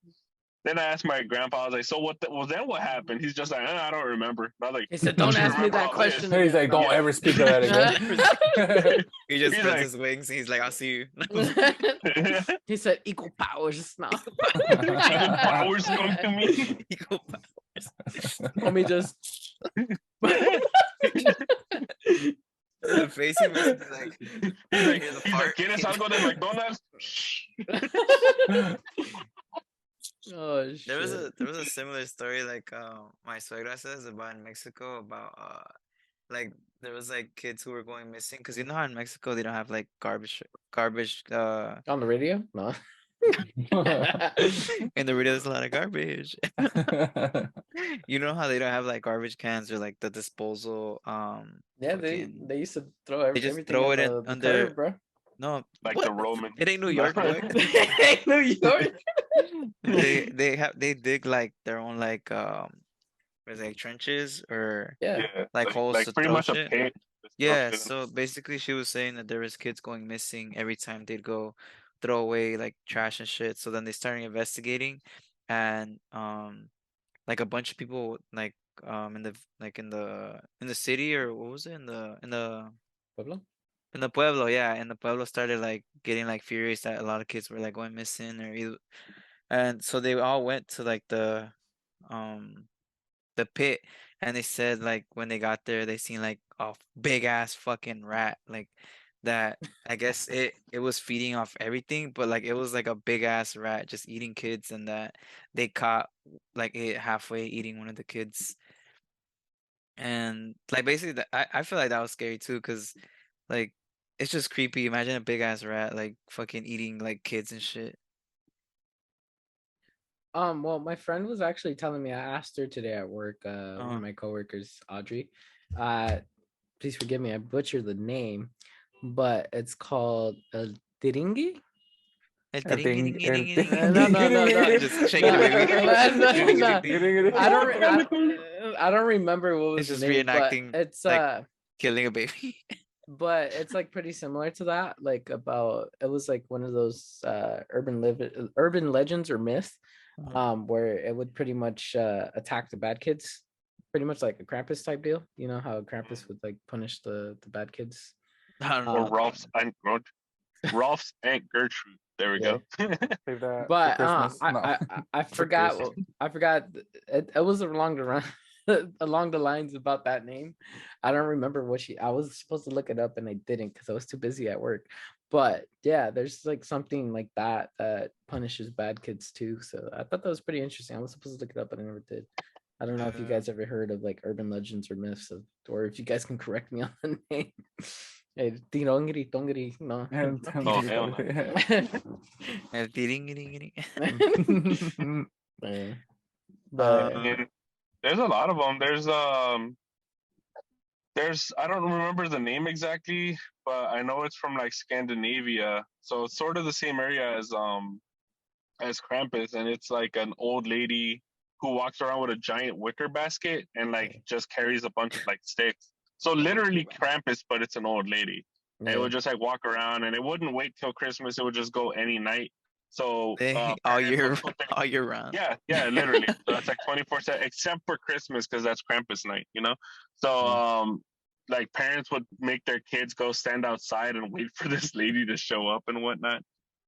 then I asked my grandpa, I was like, "So then what happened?" He's just like, "I don't remember." And I was like, He said, "Don't "You ask me remember that all question." this?" He's like, "Don't ever speak of that again." He just He's spreads like- his wings. And he's like, "I'll see you." He said, "Equal powers." No. Equal powers come to me. Equal powers. Homie just. The face he makes is like, He's like, here's the he's like, part. "¿Quieres algo de McDonald's?" Oh shit. There was a similar story like my suegra says about in Mexico about like there was like kids who were going missing, because you know how in Mexico they don't have like garbage On the radio? No. in the radio there's a lot of garbage. You know how they don't have like garbage cans or like the disposal Yeah, fucking- they used to throw they just everything throw in it the under curb, bro. No, like what? the Roman. It ain't New York, boy. New York. They dig like their own like was it, like trenches or Yeah. Yeah, like holes like to pretty throw much a shit. pit. Just throw Yeah, shit in. so basically she was saying that there was kids going missing every time they'd go throw away like trash and shit. So then they started investigating and like a bunch of people like in the like in the city or what was it Pueblo? in the pueblo, yeah, in the pueblo started like getting like furious that a lot of kids were like going missing and so they all went to like um the pit and they said like when they got there they seen like a big ass fucking rat like that I guess it was feeding off everything but like it was like a big ass rat just eating kids and that they caught like it halfway eating one of the kids and like basically I feel like that was scary too because like it's just creepy. Imagine a big ass rat like fucking eating like kids and shit. Well, my friend was actually telling me, I asked her today at work, one Uh-huh. of my coworkers, Audrey. Please forgive me, I butchered the name, but it's called a diringi. El El tiringi, ding- el tiringi, ding- No, no, no, no. just shaking the baby. No. I don't remember what was It's the just name, but reenacting it's like killing a baby. but it's like pretty similar to that. Like about it was like one of those urban legends or myths, where it would pretty much attack the bad kids, pretty much like a Krampus type deal. You know how Krampus would like punish the bad kids. I don't Or know. Ralph's Aunt Gertrude. There we Yeah. go. Save that for But Christmas. No. I forgot I forgot it was along the run along the lines about that name. I don't remember what I was supposed to look it up and I didn't because I was too busy at work. But yeah, there's like something like that that punishes bad kids too. So I thought that was pretty interesting. I was supposed to look it up but I never did. I don't know if you guys ever heard of like urban legends or myths or if you guys can correct me on the name. Hey, tirongiri, tongiri, no. Oh, hell no. El tiringi. Yeah. But And there's a lot of them. There's I don't remember the name exactly, but I know it's from like Scandinavia. So it's sort of the same area as Krampus, and it's like an old lady who walks around with a giant wicker basket and like just carries a bunch of like sticks. So literally Krampus, but it's an old lady. And it would just like walk around, and it wouldn't wait till Christmas. It would just go any night. So all parents year would put their- all year round. yeah, literally. So it's like 24/7, except for Christmas because that's Krampus night, you know. So like parents would make their kids go stand outside and wait for this lady to show up and whatnot.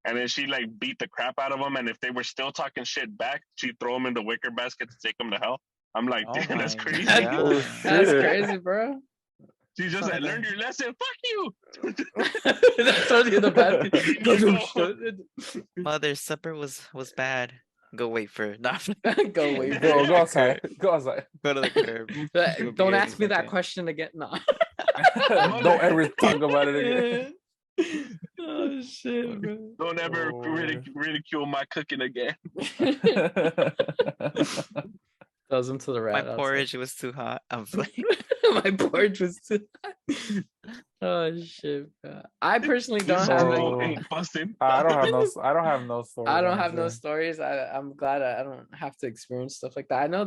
And then she like beat the crap out of them. And if they were still talking shit back, she'd throw them in the wicker basket to take them to hell. I'm like, Oh damn, that's my crazy. God. that's crazy, bro. She just like, learned your lesson. Fuck you. That's only the bad thing. Mother's supper was bad. Go wait for it. Nah, Go away. Go outside. Go outside. go to the curb. You'll be Don't here in ask a me that second. question again. No. Don't ever talk about it again. Oh shit, bro. Don't ever Oh, ridicule my cooking again. Throws him to the My rat. outside. porridge was too hot. I'm like, My porridge was too hot. Oh shit, bro. I personally don't This have Oh. any. ain't busting. I don't have no stories. I don't have no honestly. stories. I'm glad I don't have to experience stuff like that. I know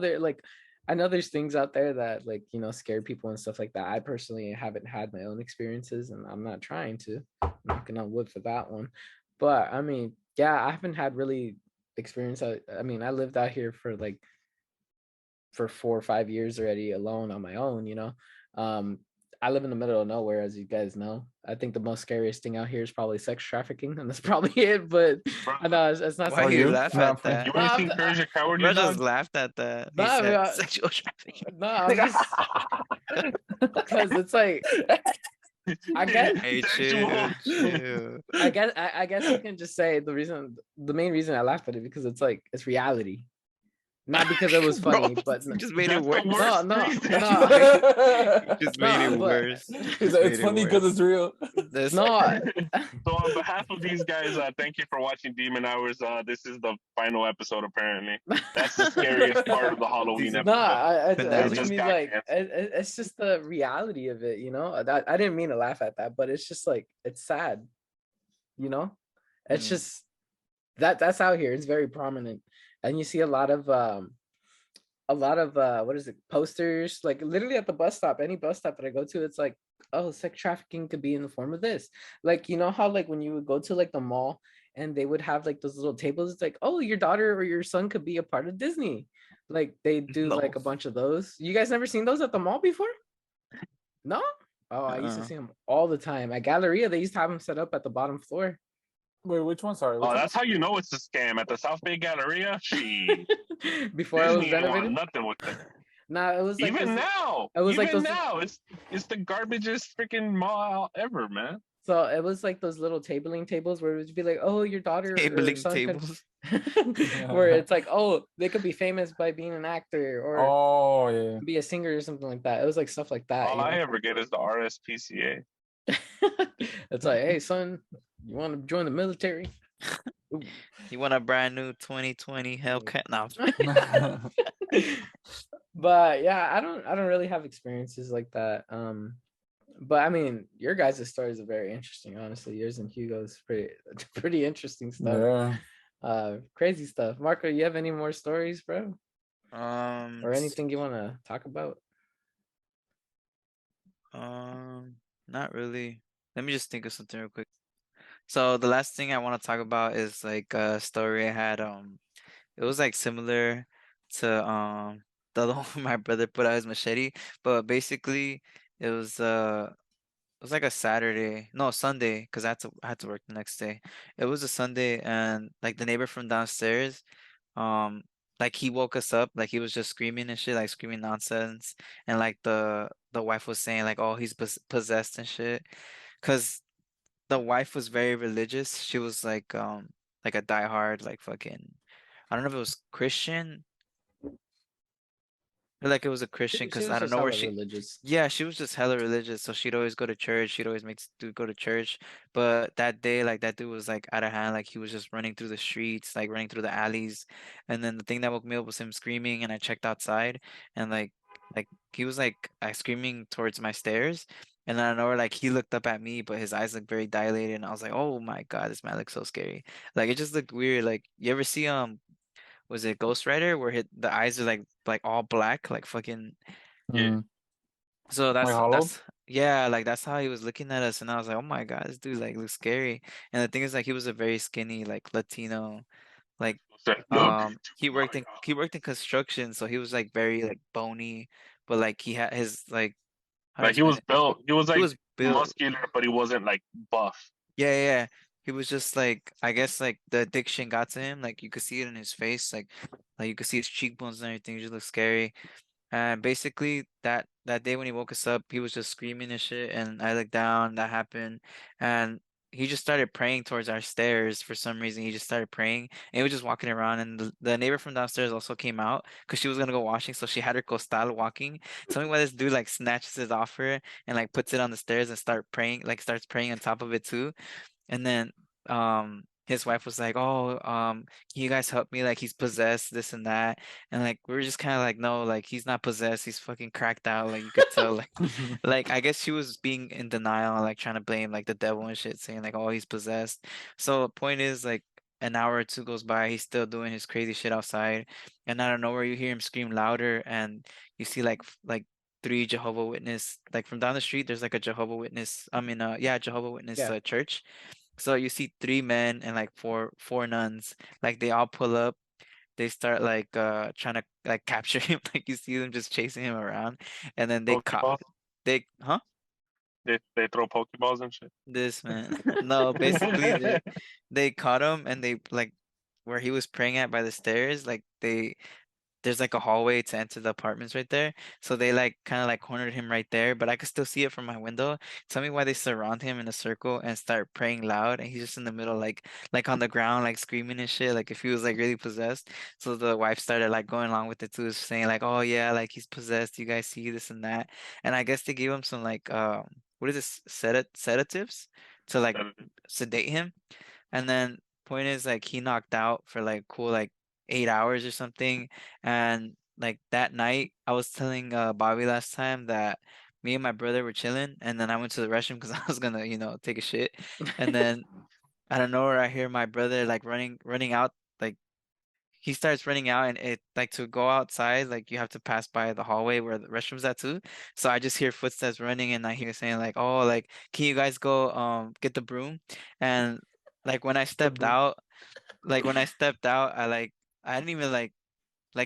there's things out there that like, you know, scare people and stuff like that. I personally haven't had my own experiences and I'm not trying to. I'm knocking on wood for that one. But I mean, yeah, I haven't had really experience. I mean, I lived out here for 4 or 5 years already alone on my own, you know. I live in the middle of nowhere, as you guys know. I think the most scariest thing out here is probably sex trafficking, and that's probably it. But I know it's not. why Oh, you you? laugh Nah, at that? You ain't seen Courage the Cowardly Bro just Dog? laughed at that. He Nah, said bro. sexual trafficking. No, I'm just because it's like I guess Hey, Sexual. chill. I guess you can just say the main reason I laughed at it because it's like it's reality. Not because it was funny, Bro, but you just made it That's worse. the worst no, reason. no. You just made No, it but- worse. It's Just made funny it because worse. it's real. This- No, So on behalf of these guys, thank you for watching Demon Hours. This is the final episode, apparently. That's the scariest part of the Halloween No, no, episode. I Finale. just Just mean got like canceled. it's just the reality of it, you know. I didn't mean to laugh at that, but it's just like it's sad. you know? It's Mm. just that's out here. It's very prominent. And you see a lot of what is it, posters, like literally at the bus stop, any bus stop that I go to, it's like, oh, sex trafficking could be in the form of this. Like, you know how like when you would go to like the mall and they would have like those little tables, it's like, oh, your daughter or your son could be a part of Disney. Like they do No. like a bunch of those. You guys never seen those at the mall before? No? Oh, I used to Uh-uh. see them all the time at Galleria. They used to have them set up at the bottom floor. Wait, which one? Sorry, which Oh, one? that's how you know it's a scam at the South Bay Galleria. She Before I was Disney ain't want renovated. nothing with it. Nah, it was like Even this. now, It was like even those. now, it's the garbagest freaking mall ever, man. So it was like those little tabling tables where it would be like, oh, your daughter or Tabling son could, tables. where it's like, oh, they could be famous by being an actor or Oh yeah. be a singer or something like that. It was like stuff like that, All you I know? ever get is the RSPCA. It's like, hey, son, you want to join the military? Ooh. You want a brand new 2020 Hellcat? No. But yeah, I don't really have experiences like that. But I mean, your guys' stories are very interesting, honestly. Yours and Hugo's pretty interesting stuff. Yeah. Crazy stuff. Marco, you have any more stories, bro? Um, Or anything you want to talk about? not really. Let me just think of something real quick. So the last thing I want to talk about is like a story I had. It was like similar to the other one where my brother put out his machete, but basically it was it was like a Saturday, no Sunday, because I had to work the next day. It was a Sunday, and like the neighbor from downstairs, um, like he woke us up, like he was just screaming and shit, like screaming nonsense, and like the wife was saying like, oh, he's possessed and shit, cause the wife was very religious. She was like a diehard like fucking, I don't know if it was Christian. Feel like it was a Christian She because was I don't just know where hella she. religious. Yeah, she was just hella religious, so she'd always go to church. She'd always make to go to church. But that day, like that dude was like out of hand. Like he was just running through the streets, like running through the alleys. And then the thing that woke me up was him screaming, and I checked outside, and like he was like screaming towards my stairs. And then I know like he looked up at me, but his eyes looked very dilated, and I was like, oh my God, this man looks so scary. Like it just looked weird. Like you ever see was it Ghost Rider where the eyes are like all black, like fucking. Yeah, Mm. So Like hollow. that's yeah, like that's how he was looking at us, and I was like, oh my God, this dude like looks scary. And the thing is, like he was a very skinny, like Latino, like look, he worked in construction, so he was like very like bony, but like he had his like how to like he explain was it? built. He was He like was built, muscular, but he wasn't like buff. yeah, yeah. Yeah. He was just like I guess like the addiction got to him, like you could see it in his face, like you could see his cheekbones and everything. He just looked scary. And basically that day when he woke us up, he was just screaming and shit. And I looked down, that happened, and he just started praying towards our stairs for some reason. He just started praying, and he was just walking around. And the neighbor from downstairs also came out because she was gonna go washing, so she had her costal walking. Tell me why this dude like snatches it off her and like puts it on the stairs and starts praying on top of it too. And then his wife was like, "Oh, can you guys help me? Like he's possessed, this and that." And like we were just kind of like, "No, like he's not possessed. He's fucking cracked out. Like you could tell like I guess she was being in denial and like trying to blame like the devil and shit, saying like, "Oh, he's possessed." So the point is like an hour or two goes by, he's still doing his crazy shit outside, and out of nowhere you hear him scream louder, and you see like three Jehovah Witness like from down the street. There's like a Jehovah Witness. I mean, yeah, Jehovah Witness Yeah. church. So you see three men and like four nuns. Like they all pull up. They start like trying to like capture him. Like you see them just chasing him around, and then Pokeballs. they huh They throw Pokeballs and shit. this man. No, basically they caught him, and they like where he was praying at by the stairs. Like there's like a hallway to enter the apartments right there. So they like kind of like cornered him right there, but I could still see it from my window. Tell me why they surround him in a circle and start praying loud, and he's just in the middle, like on the ground, like screaming and shit, like if he was like really possessed. So the wife started like going along with it too, saying like, "Oh yeah, like he's possessed. You guys see this and that." And I guess they gave him some like what is this sedatives to like sedate him. And then point is like he knocked out for like cool like 8 hours or something. And like that night, I was telling Bobby last time that me and my brother were chilling, and then I went to the restroom because I was gonna take a shit. And then out of nowhere, I hear my brother like running out. Like he starts running out, and it like to go outside, like you have to pass by the hallway where the restroom's at too. So I just hear footsteps running, and I hear saying like, "Oh, like can you guys go get the broom?" And like when I stepped broom. out, I didn't even like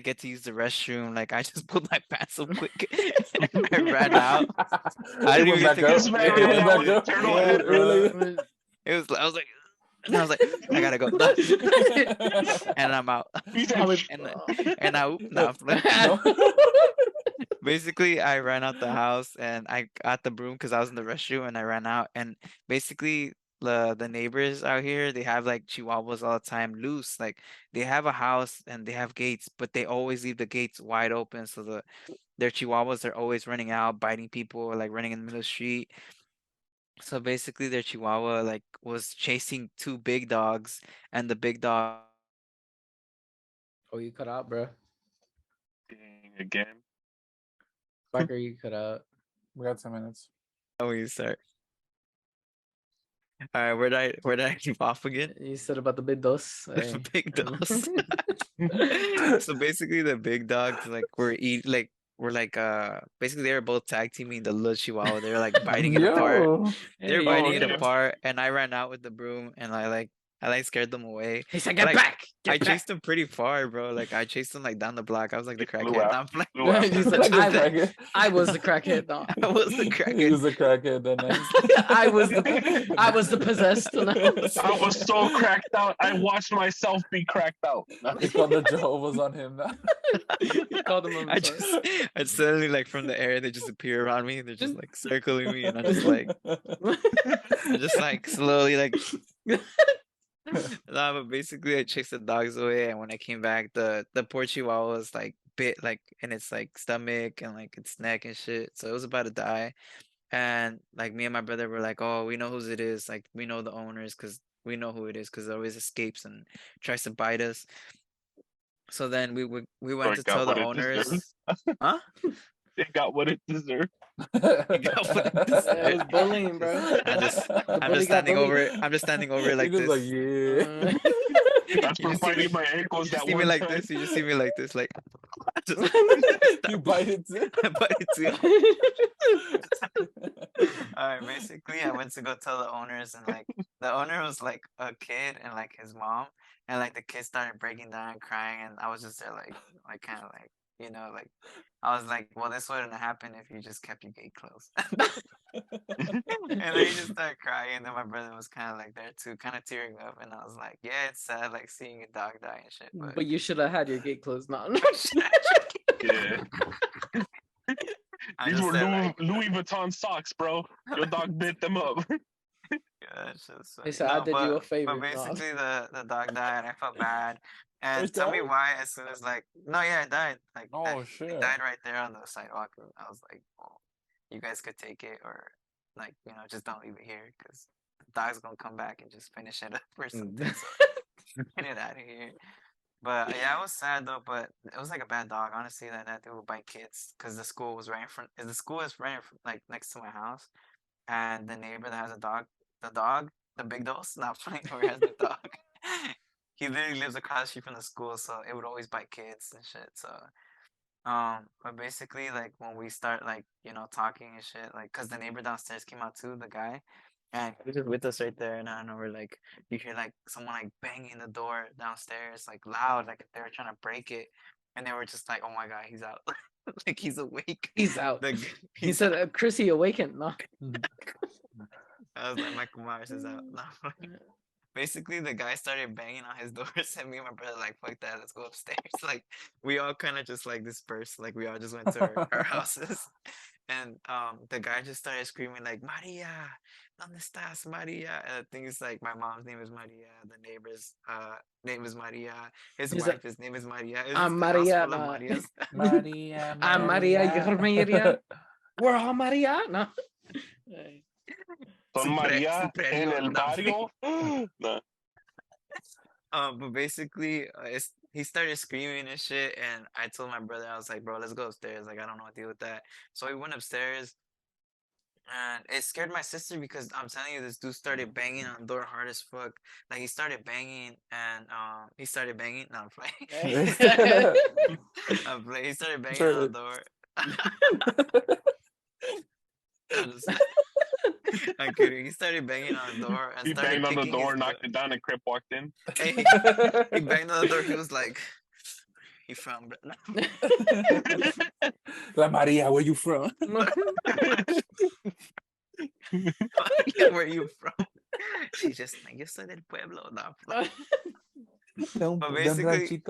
get to use the restroom. Like I just pulled my pants up quick. I ran out. I It didn't went even get back to go. up. This man It ran went out back with up. turtle Yeah, head, bro. bro. I was like, and I was like, I gotta go, and I'm out. He's How like, many- And I no, No. basically I ran out the house and I got the broom because I was in the restroom and I ran out and basically the neighbors out here they have like chihuahuas all the time loose. Like they have a house and they have gates, but they always leave the gates wide open so their chihuahuas are always running out, biting people, or like running in the middle of the street. So basically their chihuahua like was chasing two big dogs, and the big dog Oh, you cut out, bro. dang, again. Biker, you cut out. We got 10 minutes. oh you start. All right, where did I leave off again? You said about the big dos. The big dogs. So basically the big dogs like were like basically they were both tag teaming the little chihuahua. They were like biting it apart. Yo. They were Hey, biting it okay. apart, and I ran out with the broom and I like scared them away. he said, I "Get like back! I Get back!" chased them pretty far, bro. Like I chased them like down the block. I was like the He flew crackhead. after. Now I'm like Flew after. He said, Like a I, crackhead. I was the crackhead. No. I was the He crackhead. was a crackhead that night. I was the possessed. No. I was so cracked out. I watched myself be cracked out. They called the Jehovah's on him now. He called him. I suddenly like from the air they just appear around me. They're just like circling me, and I just like slowly like nah, but basically I chased the dogs away, and when I came back, the poor chihuahua was like bit like in its like stomach and like its neck and shit. So it was about to die. And like me and my brother were like, "Oh, we know whose it is. Like we know the owners because we know who it is because it always escapes and tries to bite us." So then we went Or to got tell the what it deserved. owners, huh? It got what it deserved. It was bullying, bro. I'm just The I'm bully just got standing over bullied. it. I'm just standing over it like He just this. like, yeah. That's You for just see me, biting my ankles you that see me one like time. this. You just see me like this, like just You bite it too. but it's all right. Basically, I went to go tell the owners, and like the owner was like a kid and like his mom, and like the kid started breaking down and crying, and I was just there like kind of like like I was like, well, this wouldn't happen if you just kept your gate closed. And then he just started crying, and then my brother was kind of like there too, kind of tearing up, and I was like, yeah, it's sad like seeing a dog die and shit, but But you should have had your gate closed. No, no. Yeah. I These just were said like, Louis Vuitton socks, bro. Your dog bit them up. yeah, it's just They funny. said, "I did you a favor." But No. basically, the dog died. I felt bad, and It tell me died? why. As soon as like, no, yeah, it died. Like, Oh, it shit. died right there on the sidewalk. And I was like, well, you guys could take it, or like, just don't leave it here, because the dog's gonna come back and just finish it up or something. So get it out of here. But yeah, I was sad though. But it was like a bad dog. Honestly, that dude would bite kids because the school was right in front. The school is right in like next to my house, and the neighbor that has a dog, the big dog, not playing who has the dog. He literally lives across the street from the school, so it would always bite kids and shit. So, but basically, like when we start like talking and shit, like because the neighbor downstairs came out too, the guy, and he was just with us right there, and I don't know, we're like you hear like someone like banging the door downstairs, like loud, like they were trying to break it, and they were just like, oh my god, he's out, like he's awake, He's out. The, He he's said, "Chrissy, awaken." No. I was like, Michael Myers is out. No. Basically, the guy started banging on his doors, and me and my brother like, fuck that, let's go upstairs. Like, we all kind of just like dispersed. Like, we all just went to our houses, and the guy just started screaming like, Maria, ¿dónde estás, Maria? And the thing is, like, my mom's name is Maria, the neighbor's name is Maria, his He's wife, his name is Maria. It's I'm just a house Maria. full of No. Marias. Maria, I'm Maria. You're Maria. We're all Maria. No. Son Maria en el No. barrio. No. But basically, he started screaming and shit, and I told my brother, I was like, bro, let's go upstairs. Like, I don't know what to deal with that. So we went upstairs, And it scared my sister because I'm telling you, this dude started banging on the door hard as fuck. Like he started banging and he started banging. No, I'm playing. I'm playing. He started banging on the door. I'm kidding. He started banging on the door and He started banged on the kicking his door, knocked it down, and Crip walked in. Hey, he banged on the door. He was like, "He from La Maria, where you from? yeah, where you from?" She's just like, "Yo soy del pueblo." No. But basically,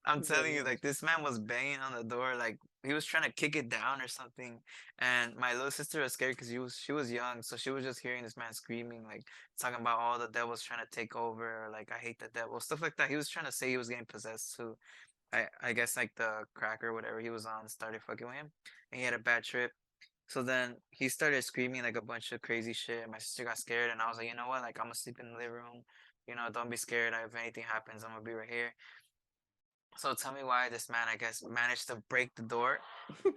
I'm telling you, like this man was banging on the door, like he was trying to kick it down or something. And my little sister was scared because she was young, so she was just hearing this man screaming, like talking about all the devil's trying to take over, or like I hate the devil, stuff like that. He was trying to say he was getting possessed too. I guess like the crack or whatever he was on started fucking with him, and he had a bad trip. So then he started screaming like a bunch of crazy shit. And my sister got scared, and I was like, you know what? Like I'm gonna sleep in the living room. You know, don't be scared. If anything happens, I'm gonna be right here. So tell me why this man, I guess, managed to break the door.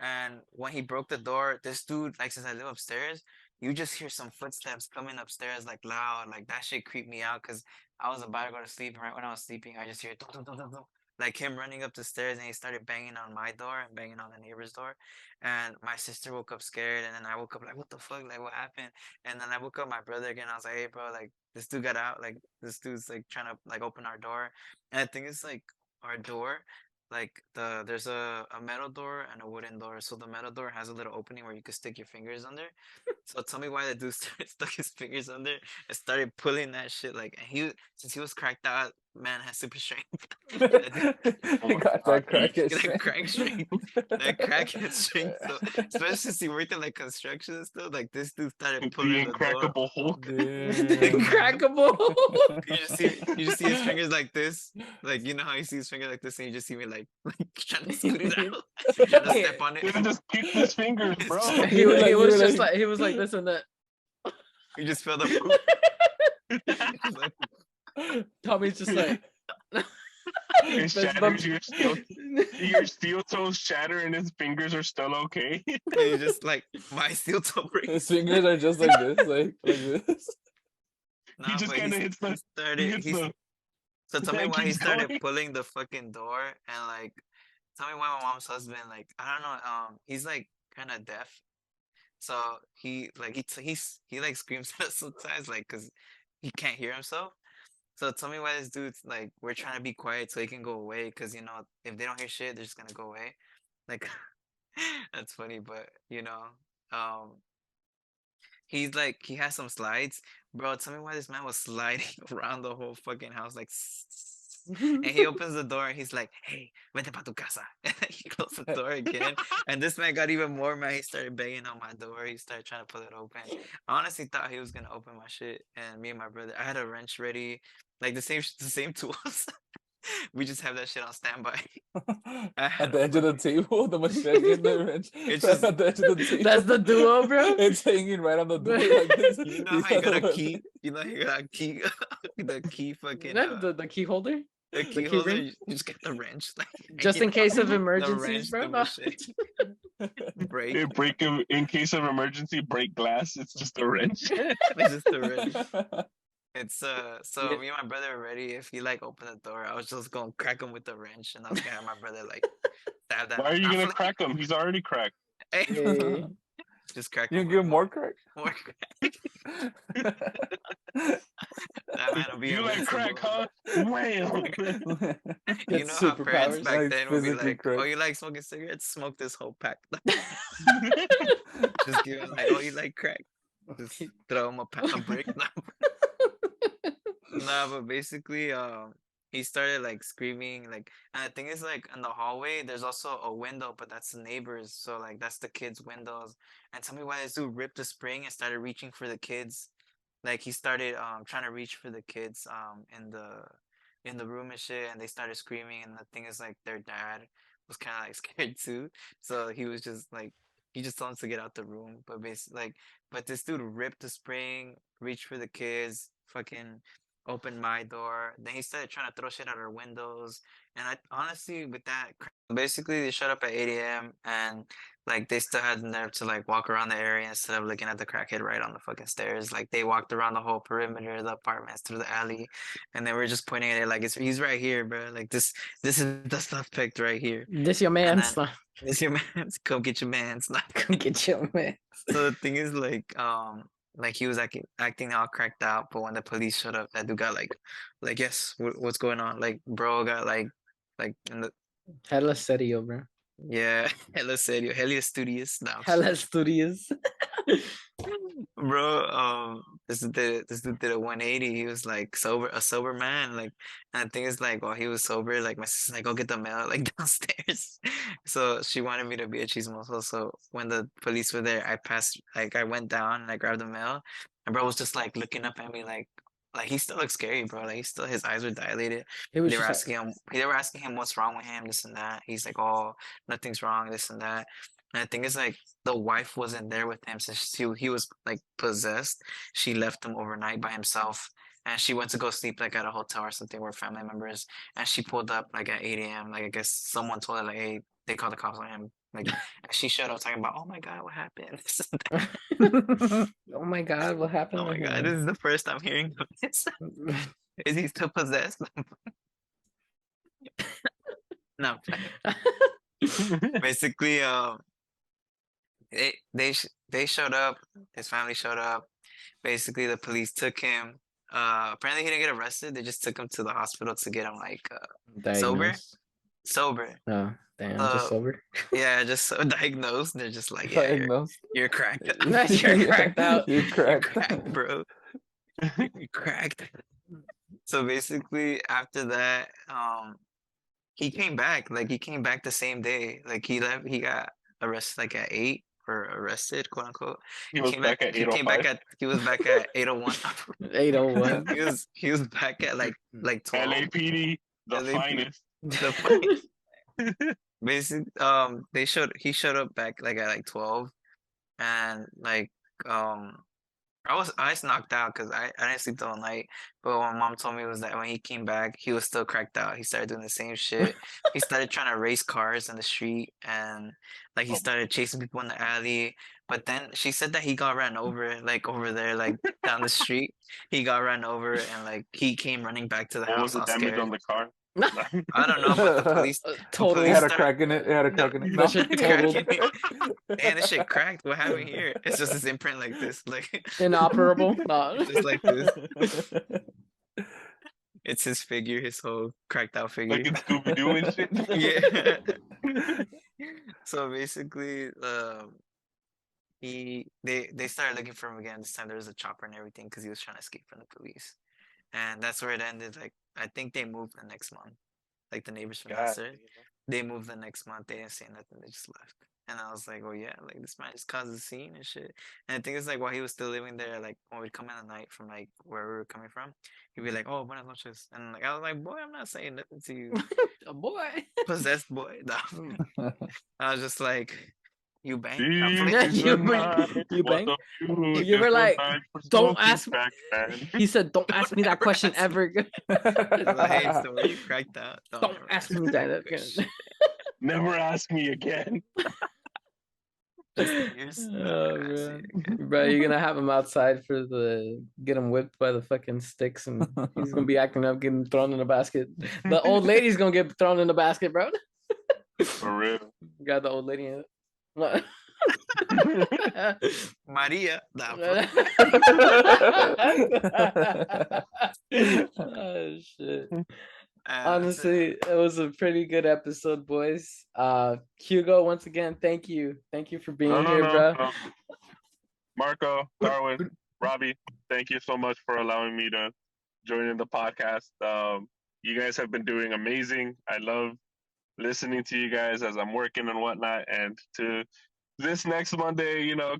And when he broke the door, this dude, like, since I live upstairs, you just hear some footsteps coming upstairs, like loud. Like that shit creeped me out because I was about to go to sleep. And right when I was sleeping, I just hear dum, dum, dum, dum, dum, like him running up the stairs, and he started banging on my door and banging on the neighbor's door. And my sister woke up scared, and then I woke up like, what the fuck? Like, what happened? And then I woke up my brother again. I was like, hey, bro, like this dude got out. Like this dude's like trying to like open our door. And I think it's like our door, like there's a metal door and a wooden door. So the metal door has a little opening where you could stick your fingers under. So tell me why the dude stuck his fingers under and started pulling that shit. Like, and since he was cracked out, man has super strength. He got that crack That crack strength. That crackhead strength. So especially since he worked in like construction and stuff, like this dude started pulling The the door. uncrackable Hulk. Crackable. You just see his fingers like this, like you know how you see his finger like this, and you just see me like trying to scoot it out, trying to step on it. Dude, just kick his fingers, bro. He was just like he was like this and that. You just feel the Tommy's just like It shatters your steel toes shatter and his fingers are still okay. and you just like my steel toe breaks. His fingers are just like this, like this. Nah, He just but kind of hits the. So tell me why he keeps started going. pulling the fucking door, and like tell me why my mom's husband, like I don't know, he's like kind of deaf, so he like he like screams at us sometimes, like because he can't hear himself. So tell me why this dude's like we're trying to be quiet so he can go away, because you know if they don't hear shit they're just gonna go away, like that's funny, but you know, um he's like he has some slides, bro. Tell me why this man was sliding around the whole fucking house, like, and he opens the door and he's like, "Hey, vete pa tu casa." And he closed the door again, and this man got even more mad. He started banging on my door. He started trying to pull it open. I honestly thought he was gonna open my shit, and me and my brother, I had a wrench ready, like the same tools. We just have that shit on standby. At the edge of the table, the machete and the wrench. It's Right just at the edge of the table. that's the duo, bro. It's hanging right on the door like this. You know how you got a key? You know you got a key, the key fucking The key holder. the key key holder. ring? You just get the wrench, like Just you in know, case of the emergencies, wrench, bro. the No. machete, break. They break him in case of emergency. Break glass. It's just a wrench. It's just the wrench. It's so Yeah. me and my brother were ready. If he like opened the door, I was just gonna crack him with the wrench, and I was gonna have my brother like stab that. Why are you Not gonna like- crack him? He's already cracked. Hey, Hey. just crack You him can give with him more crack? more crack. That man will be You like invincible. crack, huh? Wham! You know how parents superpowers. back Like then would be physically like, crack. "Oh, you like smoking cigarettes? Smoke this whole pack." Just give him like, "Oh, you like crack?" Just throw him a brick. Nah, but basically, he started like screaming, like, and the thing is, like, in the hallway, there's also a window, but that's the neighbors, so like that's the kids' windows. And tell me why this dude ripped the spring and started reaching for the kids, like he started trying to reach for the kids in the room and shit, and they started screaming. And the thing is, like, their dad was kind of like scared too, so he was just like he just told us to get out the room, but basically like, but this dude ripped the spring, reached for the kids, fucking opened my door. Then he started trying to throw shit out our windows. And I honestly, with that, basically they showed up at 8 a.m. and like they still had the nerve to like walk around the area instead of looking at the crackhead right on the fucking stairs. Like they walked around the whole perimeter of the apartments through the alley, and they were just pointing at it like he's right here, bro. Like this is the suspect right here. This your And man. then this your man. Come get your man. Come get your man. So the thing is like he was acting all cracked out, but when the police showed up, that dude got like yes, what's going on? Like bro got like in the Hella serio, bro. yeah, hella serio, hella studious. No, I'm Hella studious. bro, this dude did a 180. He was like a sober man. Like, and the thing is, like, while he was sober, like my sister's like, go get the mail, like downstairs. So she wanted me to be a chismoso. So when the police were there, I went down and I grabbed the mail, and bro was just like looking up at me, like he still looks scary, bro. Like his eyes were dilated. It was They were just they were asking him what's wrong with him, this and that. He's like, oh, nothing's wrong, this and that. And the thing is, like, the wife wasn't there with him since he was like possessed. She left him overnight by himself, and she went to go sleep like at a hotel or something where family members. And she pulled up like at 8 a.m. Like I guess someone told her like, hey, they called the cops on him. Like, and she showed up talking about, oh my god, what happened? This and that. oh my god, what happened? Oh my god, this is the first I'm hearing of this. Is he still possessed? No. Basically, they showed up. His family showed up. Basically, the police took him. Apparently he didn't get arrested. They just took him to the hospital to get him like sober. Diagnosed. Sober. Oh, damn, just sober. Yeah, just so diagnosed. They're just like, yeah, Diagnosed. you're cracked. You're cracked out. You're You're cracked. cracked, bro. You're cracked. So basically, after that, he came back. Like he came back the same day. Like he left. He got arrested like at 8 or arrested, quote unquote. He was back at 8:05. He was back at 8:01. 801. He was back at like 12. LAPD, the LAPD. finest. The funny he showed up back like at like 12, and like I was knocked out because I didn't sleep the whole night. But what my mom told me was that when he came back, he was still cracked out. He started doing the same shit. He started trying to race cars in the street, and like he started chasing people in the alley. But then she said that he got ran over, like over there, like down the street. He got ran over, and like he came running back to the What house was the all damage scared. on the car? I don't know, but the police Totally. It had a crack in it. It had a crack in it. That shit totaled. And this shit cracked. What happened here? It's just this imprint like this, like Inoperable. No. just like this. It's his figure, his whole cracked out figure. Like in Scooby Doo and shit. Yeah. So basically, they started looking for him again. This time there was a chopper and everything because he was trying to escape from the police, and that's where it ended. Like I think they moved the next month. Like the neighbors from downstairs, they moved the next month. They didn't say nothing. They just left. And I was like, oh yeah, like this man just caused a scene and shit. And the thing is, like while he was still living there, like when we'd come in the night from like where we were coming from, he'd be like, oh, buenas noches. And like I was like, boy, I'm not saying nothing to you, A boy. possessed boy. No. I was just like, you bang. You bang? You were like, don't ask me. He said, don't ask me that question ever. Hey, so were you cracked out? Don't ask me that again. Never ask me again. Oh, man. Bro, you're gonna have him outside get him whipped by the fucking sticks, and he's gonna be acting up, getting thrown in the basket. The old lady's gonna get thrown in the basket, bro. For real. Got the old lady in it. Maria. Nah, oh shit. Honestly, it was a pretty good episode, boys. Hugo, once again, thank you for being here, bro. No. Marco, Darwin, Robbie, thank you so much for allowing me to join in the podcast. You guys have been doing amazing. I love listening to you guys as I'm working and whatnot. And to this next Monday, you know,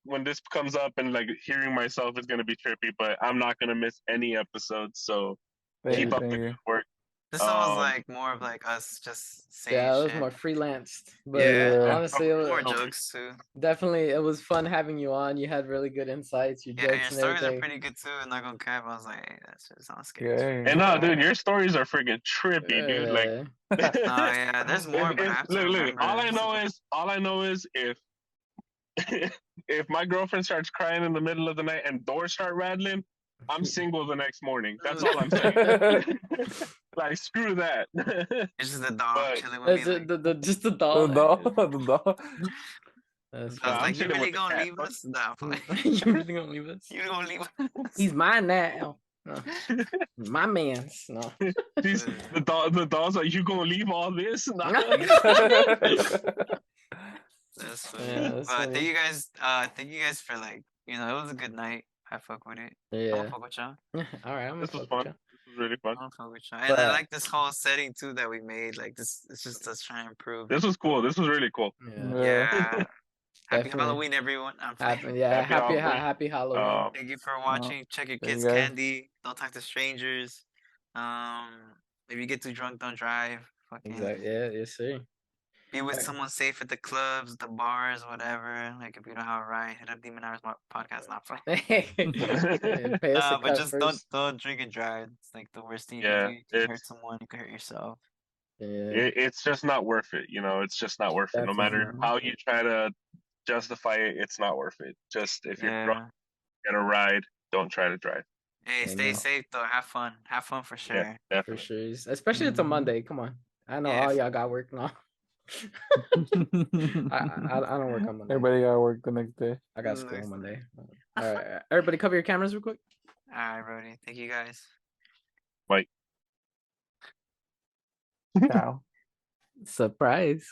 when this comes up and like hearing myself is going to be trippy, but I'm not going to miss any episodes. So keep up the good work. This one was like more of like us just saying Yeah, it was shit. more freelanced. But Yeah. honestly, it More was, jokes too. definitely it was fun having you on. You had really good insights, your Yeah, your jokes and stories are everything. pretty good too. And not gonna cap. I was like, hey, that shit sounds scary. Yeah. And no, dude, your stories are freaking trippy, dude. Like, Yeah. Oh yeah, there's more, but I have to look, remember. all I know is if if my girlfriend starts crying in the middle of the night and doors start rattling, I'm single the next morning. That's all I'm saying. Like, screw that. It's just the dog But- chilling with me. Is Like, it just the The dog? dog, the dog. That's I was I'm like, you chilling really with the gonna cat, leave fuck. us? Nah, You really gonna leave us? you gonna leave us? He's mine now. No. My man's. No. The dog's like, you gonna leave all this? Nah. That's funny. Yeah, that's But funny. thank you guys for like, it was a good night. I fuck with it. I'm Yeah. gonna fuck with y'all. All right, I'm gonna This was fuck fun. with This was really fun. I'm gonna fuck with y'all. And But- I like this whole setting too that we made. Like this, it's just us trying to improve. This was cool. This was really cool. you. Yeah. Yeah. Happy Definitely. Halloween, everyone. I'm playing. Happy Halloween. happy Halloween. Thank you for watching. Check your there you kids' go. candy. Don't talk to strangers. If you get too drunk, don't drive. Fucking Exactly. Yeah, yes, sir. be with Right. someone safe at the clubs, the bars, whatever. Like if you know how to ride, hit up Demon Hours Podcast. Not fun. Yeah, pay us a But cut just first. don't drink and drive. It's like the worst thing you Yeah, can do. You can hurt it's- someone. You can hurt yourself. Yeah. It's just not worth it. It's just not worth it. No matter Definitely. how you try to justify it, it's not worth it. Just if you're drunk, Yeah. get a ride, don't try to drive. Hey, stay Amen. safe though. Have fun. Have fun for sure. Yeah, For definitely. sure. Especially it's a Mhm. Monday. Come on. I know Yeah, all for- y'all got work now. I don't work on Monday. Everybody gotta work the next day. I got school Next on day. Monday. All right, everybody, cover your cameras real quick. All right, Brody. Thank you guys. Ciao. Surprise.